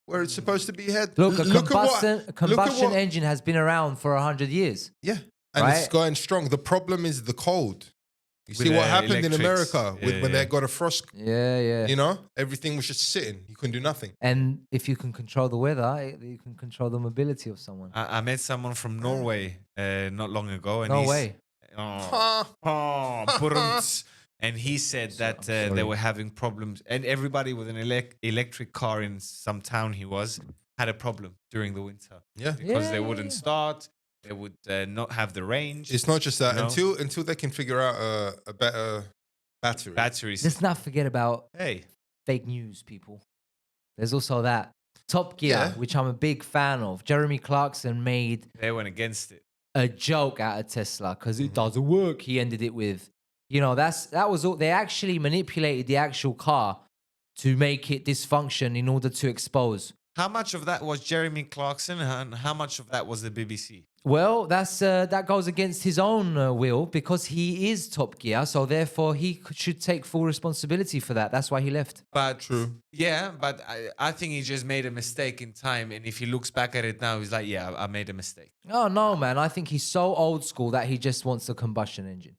where it's supposed to be head. Look, a Look at combustion what- engine has been around for 100 years. Yeah, and it's Right? going strong. The problem is the cold. You With see what the happened in electrics. America Yeah, when yeah. they got a frost. Yeah, yeah. You know, everything was just sitting. You couldn't do nothing. And if you can control the weather, you can control the mobility of someone. I met someone from Norway not long ago. And No he's, way. Brunts. And he said that they sorry. were having problems. And everybody with an electric car in some town he was had a problem during the winter. Yeah. Because they wouldn't start. They would not have the range. It's not just that No. until they can figure out a better battery. Batteries. Let's not forget about Hey. fake news, people. There's also that. Top Gear, Yeah. which I'm a big fan of. Jeremy Clarkson made They went against it. a joke out of Tesla because it doesn't work. He ended it with, that was all. They actually manipulated the actual car to make it dysfunction in order to expose. How much of that was Jeremy Clarkson and how much of that was the BBC? Well, that goes against his own will because he is Top Gear, so therefore he should take full responsibility for that. That's why he left. But True. Yeah, but I think he just made a mistake in time. And if he looks back at it now, he's like, yeah, I made a mistake. Oh no, man! I think he's so old school that he just wants a combustion engine.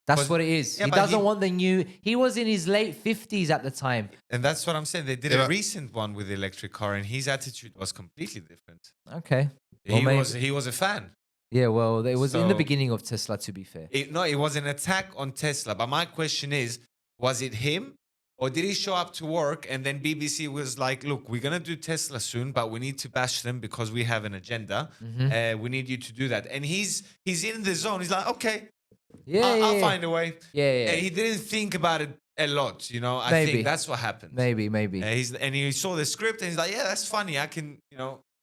That's what it is. Yeah, He but doesn't want the new. He was in his late 50s at the time. And that's what I'm saying. They did Yeah, a but- recent one with the electric car, and his attitude was completely different. Okay. Well, He was a fan. Yeah, well, it was in the So- beginning of Tesla, to be fair. It was an attack on Tesla. But my question is, was it him? Or did he show up to work and then BBC was like, look, we're going to do Tesla soon, but we need to bash them because we have an agenda. Mm-hmm. We need you to do that. And he's in the zone. He's like, okay, Yeah, I'll yeah, find a way. yeah. And he didn't think about it a lot, I Maybe. think that's what happened. Maybe. And he saw the script and he's like, yeah, that's funny. I can,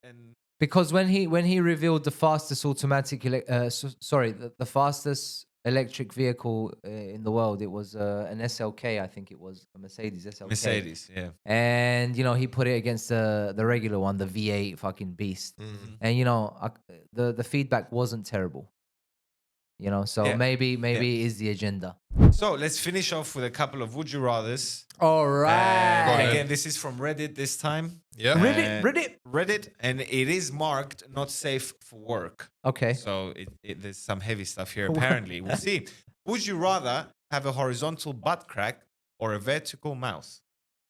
and Because when he revealed the fastest automatic, the fastest electric vehicle in the world, it was an SLK, I think it was a Mercedes SLK. Mercedes, yeah. And he put it against the regular one, the V8 fucking beast. Mm. And the feedback wasn't terrible. So Yeah. maybe it is the agenda. So let's finish off with a couple of would you rathers. All Go right. ahead. Again, this is from Reddit this time. Yeah. Reddit. And it is marked not safe for work. Okay. So there's some heavy stuff here, apparently. We'll see. Would you rather have a horizontal butt crack or a vertical mouth?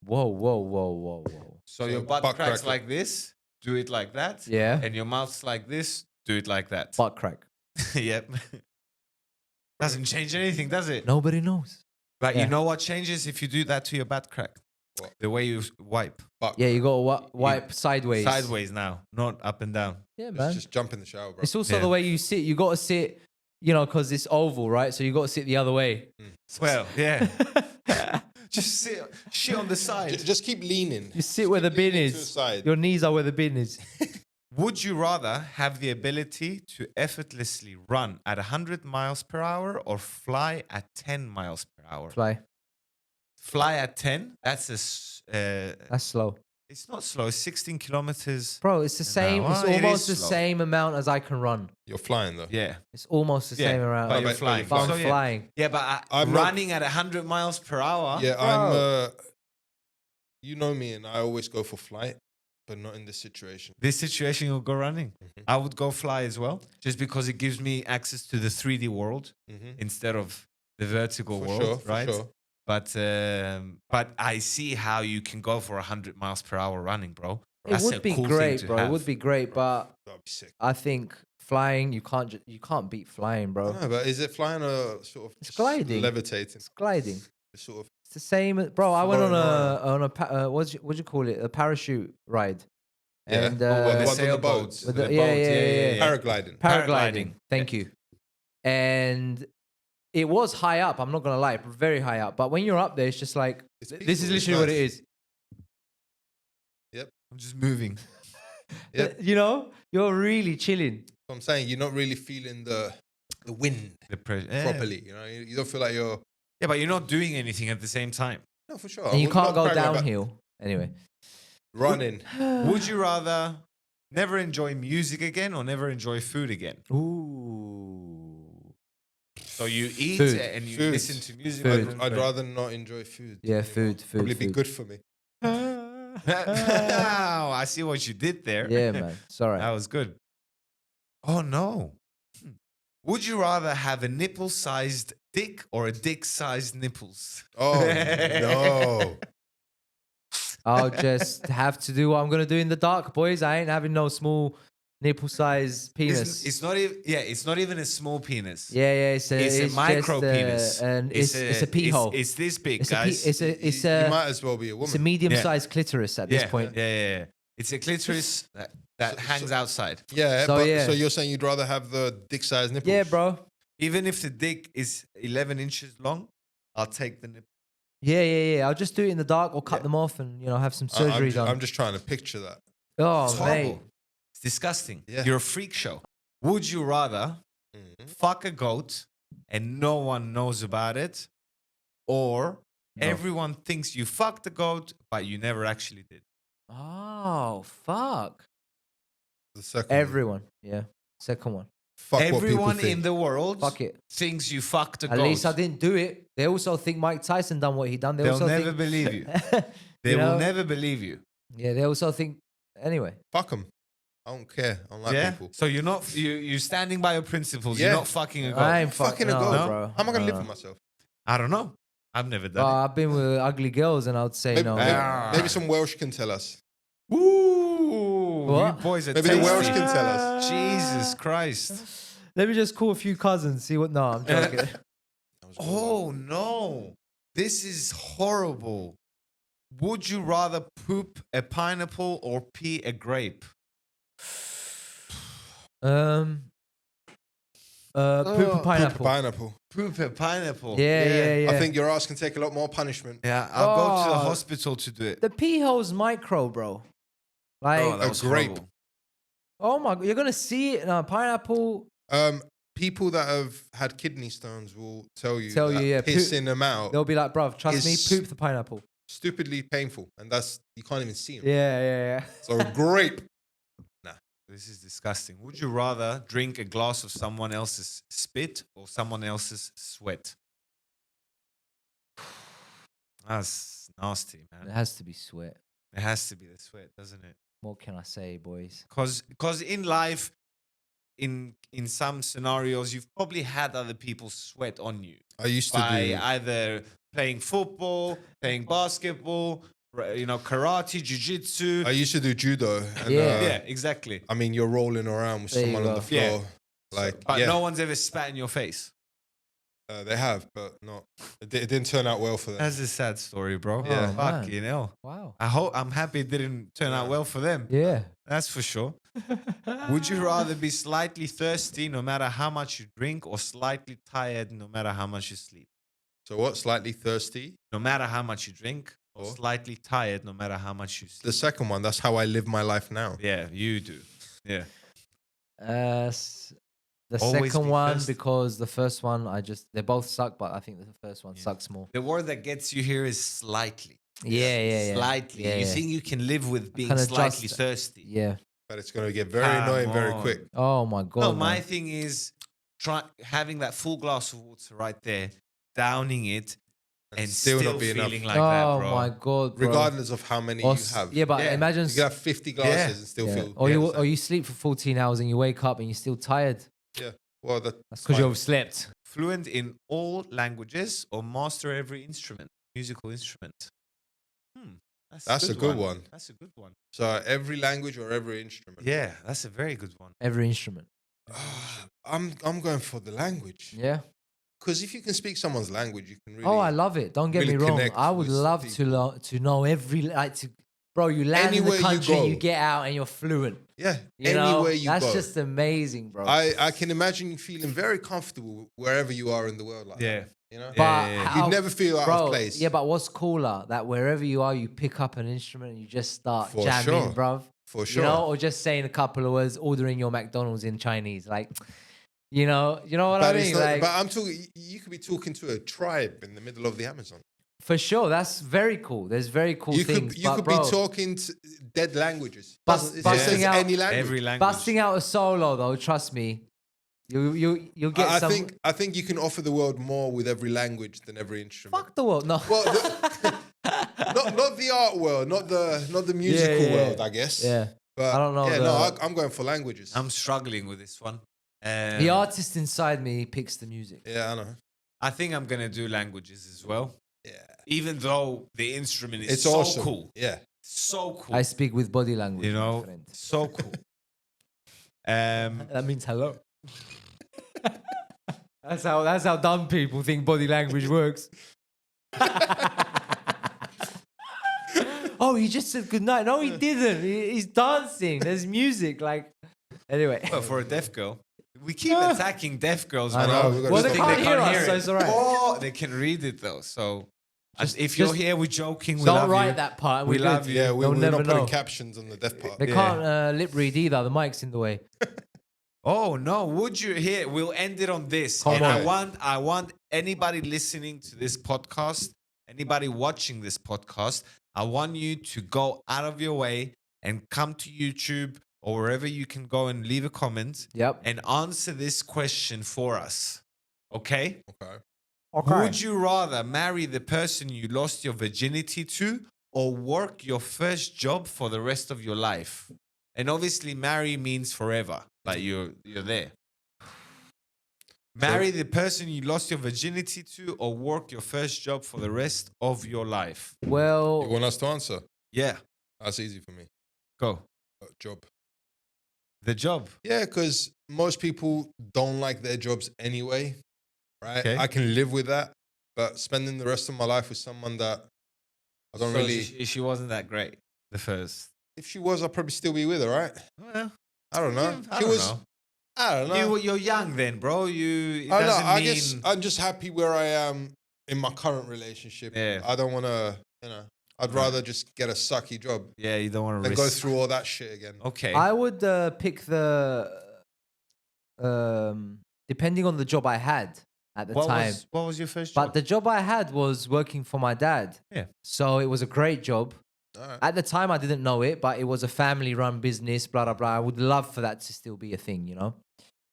Whoa. So your butt cracks crack. like this, do it like that. Yeah. And your mouth's like this, do it like that. Butt crack. Yep. Doesn't change anything, does it? Nobody knows. But Yeah. you know what changes if you do that to your butt crack? What? The way you wipe. Fuck, Yeah, you bro. got to wipe sideways. Sideways now, not up and down. Yeah, man. Just jump in the shower, bro. It's also Yeah. the way you sit. You got to sit, because it's oval, right? So you got to sit the other way. Well, yeah. Just sit, shit on the side. Just keep leaning. You sit where the bin leaning to the is. side. Your knees are where the bin is. Would you rather have the ability to effortlessly run at 100 miles per hour or fly at 10 miles per hour? Fly. Fly at 10? That's That's slow. it's not slow. It's 16 kilometers. Bro, it's the same. No, It's it almost is the slow. same amount as I can run. You're flying though. Yeah. It's almost the Yeah, same amount. but you're but flying. But I'm So, yeah. flying. Yeah, but I'm not- running at 100 miles per hour. Yeah, Bro. I'm. You know me, and I always go for flight, but not in this situation. This situation, you'll go running. Mhm. I would go fly as well, just because it gives me access to the 3D world Mm-hmm. instead of the vertical For world, sure, right? for sure. But I see how you can go for 100 miles per hour running, bro. It That's a would be cool thing great, to bro. It have. would be great, but That'd be sick. I think flying, you can't beat flying, bro. No, but is it flying or sort of It's just gliding. levitating? It's gliding. Sort of. It's the same, bro. I went on Floating a what do you call it? A parachute ride. Yeah. And Oh, the the ones on the sailboats. boats. with The the- yeah, boats, yeah. Paragliding. paragliding. Paragliding. Thank you. And it was high up. I'm not gonna lie, very high up. But when you're up there, it's just like It's this is peaceful, it's literally what it nice. is. I'm just moving. Yep. You're really chilling. I'm saying you're not really feeling the wind The pressure. properly. You don't feel like you're. Yeah, but you're not doing anything at the same time. No, for sure. And you I'm can't not go bragging about downhill. Anyway. Running. Would you rather never enjoy music again or never enjoy food again? Ooh. So you eat Food. and you Food. listen to music. Food. I'd rather not enjoy food. Yeah, anymore. food. Probably be food. good for me. Wow, I see what you did there. Yeah, man. It's all That right. was good. Oh no. Would you rather have a nipple-sized dick or a dick-sized nipples? Oh no! I'll just have to do what I'm gonna do in the dark, boys. I ain't having no small nipple-sized penis. It's not even. Yeah, it's not even a small penis. yeah, it's It's a micro just, penis. and it's a pee hole. It's this big, It's a guys. You might as well be a it's a woman. medium-sized clitoris at this yeah, point. Yeah. It's a clitoris that hangs outside. Yeah, So, but yeah. so you're saying you'd rather have the dick-sized nipples? Yeah, bro. Even if the dick is 11 inches long, I'll take the nipple. Yeah. I'll just do it in the dark or cut them off and have some surgery done. I'm just trying to picture that. Oh, It's mate. horrible. It's disgusting. Yeah. You're a freak show. Would you rather fuck a goat and no one knows about it, or No. everyone thinks you fucked the goat but you never actually did? Oh, fuck. The second one. Everyone. Yeah. Second one. Fuck what people Everyone think. in the world Fuck it. thinks you fucked a At goat. least I didn't do it. They also think Mike Tyson done what he done. They They'll also never think, believe you. They You will know? never believe you. Yeah, they also think. Anyway. Fuck them. I don't care. I don't like Yeah. people. So you're not you're standing by your principles. Yeah. You're not fucking a goat. I ain't Fucking a no, goat. bro. How am I gonna live No. with myself? I don't know. I've never Well, done I've been with ugly girls and I would say Maybe, no. maybe, Ah. maybe some Welsh can tell us. it. Ooh, What? you boys are Maybe the tasty. Welsh can tell us. Jesus Christ. Let me just call a few cousins, see what. No, I'm joking. That was good, man. Oh no. This is horrible. Would you rather poop a pineapple or pee a grape? Poop a Poop pineapple. pineapple. Poop a pineapple. Yeah. I think your ass can take a lot more punishment. Yeah, I'll go to the Oh. hospital to do it. The pee hole's micro, bro. Like, Oh, that a was grape. horrible. oh my, you're gonna see it in a pineapple. People that have had kidney stones will tell you Tell that you, yeah, pissing them out They'll be like, bruv, trust It's- me, poop the pineapple. stupidly painful, and that's you can't even see them. Yeah. So grape. This is disgusting. Would you rather drink a glass of someone else's spit or someone else's sweat? That's nasty, It man. has to be sweat. It has to be the sweat, doesn't it? What can I say, boys? Because in life, in some scenarios, you've probably had other people sweat on you I used to by do. either playing football, playing basketball, karate, jiu-jitsu. I used to do judo. And, Yeah. Yeah, exactly. I mean, you're rolling around with There you someone on go. the floor. Like, But yeah, no one's ever spat in your face. they have, but not. It didn't turn out well for them. That's a sad story, bro. Yeah. Oh, man. Fucking hell. Wow. I'm happy it didn't turn out well for them. Yeah. That's for sure. Would you rather be slightly thirsty no matter how much you drink, or slightly tired no matter how much you sleep? So what? Slightly thirsty. No matter how much you drink, or Or? slightly tired no matter how much you sleep? The second one. That's how I live my life now. Yeah, you do. Yeah. The Always second be one, thirsty. because the first one, they both suck, but I think the first one sucks more. The word that gets you here is slightly. Yeah. Slightly. Yeah, You yeah. think you can live with being Can slightly adjust. thirsty? Yeah. But it's going to get very Come annoying very on. quick. Oh my god. No, my man. thing is having that full glass of water right there, downing it, and still not be feeling enough. like that, Oh bro. my god. Bro. Regardless of how many Or you have. Yeah, but Yeah. imagine. You can have 50 glasses Yeah. and still yeah. feel. Or yeah, you sleep for 14 hours and you wake up and you're still tired. Yeah. Well, That's that's because fine. you've slept. Fluent in all languages or master every musical instrument. That's a good one. That's a good one. So every language or every instrument. Yeah, that's a very good one. Every instrument. I'm going for the language. Yeah. Because if you can speak someone's language, you can really. Oh, I love it. Don't get really me wrong. connect I would with love people. to know every bro. You land Anywhere in you the country, go. you get out, and you're fluent. Yeah. You know, Anywhere you that's go. just amazing, bro. I can imagine you feeling very comfortable wherever you are in the world. Like Yeah. that, you know. But Yeah. how- You'd never feel out bro, of place. Yeah, but what's cooler? That wherever you are, you pick up an instrument and you just start For jamming, sure. bruv. For sure. You know, or just saying a couple of words, ordering your McDonald's in Chinese, like, you know what I But, it's mean? not, Like, but I'm talking. You could be talking to a tribe in the middle of the Amazon. for sure, that's very cool. There's very cool You things. could but, bro, be talking to dead languages. Bust- It busting says out any language. Every language. busting out a solo though, trust me, you'll get I some. think you can offer the world more with every language than every instrument. Fuck the world, no. Well, not the art world, not the musical yeah. world, I guess. Yeah, But I don't know Yeah, the- no, I'm going for languages. I'm struggling with this one. the artist inside me picks the music. Yeah, I know. I think I'm gonna do languages as well. Yeah, Even though the instrument is it's so awesome. cool. Yeah, So cool. I speak with body language, you my know, friend. so cool. That means hello. That's how dumb people think body language works. Oh, he just said good night. No, he didn't. He's dancing. There's music. Like, anyway. Well, for a deaf girl, we keep attacking deaf girls. I man. know. we've got Well, to they stop can't it. hear us, hear so it. it's all right. Oh, they can read it though. So if you're just here, we're joking. We Don't love write you. that part. We We're love good. you. Yeah, They'll we're never not putting know. captions on the deaf part. They can't lip read either. The mic's in the way. Oh no! Would you hear? We'll end it on this. Come and on. I want anybody listening to this podcast, anybody watching this podcast, I want you to go out of your way and come to YouTube or wherever you can go and leave a comment Yep. and answer this question for us. Okay? Okay. Would you rather marry the person you lost your virginity to or work your first job for the rest of your life? And obviously marry means forever. Like you're there. Marry the person you lost your virginity to or work your first job for the rest of your life. You Well, want us to answer? Yeah. That's easy for me. Go. Job. The job. Yeah, because most people don't like their jobs anyway, right? Okay. I can live with that, but spending the rest of my life with someone that I don't So really. she wasn't that great. The first. If she was, I'd probably still be with her, right? Well, I don't know. I She don't was. know. I don't know. You're young then, bro. It I know. doesn't I mean guess I'm just happy where I am in my current relationship. Yeah. I don't want to, I'd rather just get a sucky job yeah, you don't want to than risk. go through all that shit again. Okay. I would pick the depending on the job I had at the time. What was your first But job? the job I had was working for my dad. Yeah. So it was a great job. All right. At the time, I didn't know it, but it was a family-run business. Blah blah blah. I would love for that to still be a thing, you know.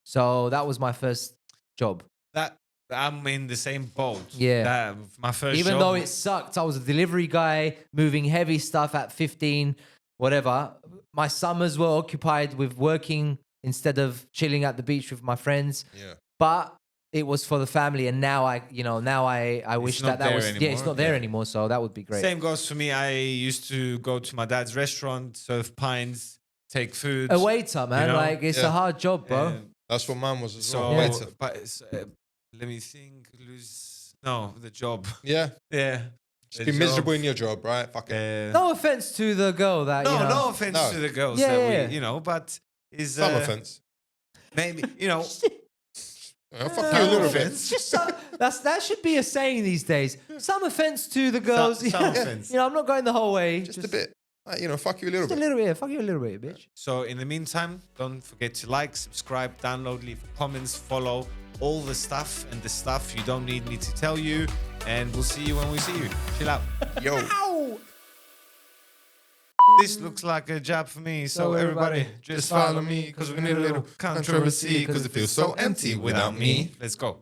So that was my first job. That I'm in the same boat. Yeah. That, my first Even job. though it sucked, I was a delivery guy moving heavy stuff at 15, whatever. My summers were occupied with working instead of chilling at the beach with my friends. Yeah. But it was for the family, and now I wish not that was there yeah, it's anymore. not there Yeah. anymore. So that would be great. Same goes for me. I used to go to my dad's restaurant, serve pints, take food. A waiter, man, know? like it's Yeah. a hard job, bro. That's what mine was as well. So, Waiter. but let me think. The job. Yeah. Yeah. Just be miserable in your job, right? Fuck it. No offense to the girl that, you know. No offense to the girls Yeah, that yeah. we, but is Some offense. maybe Fuck you a little bit. It's just that should be a saying these days. Some offense to the girls. Some offense. I'm not going the whole way. Just a bit. Fuck you a little Just a bit. little bit. Fuck you a little bit, bitch. So in the meantime, don't forget to like, subscribe, download, leave comments, follow all the stuff and the stuff you don't need me to tell you. And we'll see you when we see you. Chill out. Yo. Ow! This looks like a job for me. So everybody, just follow me because we need a little controversy because it feels so empty without me. Let's go.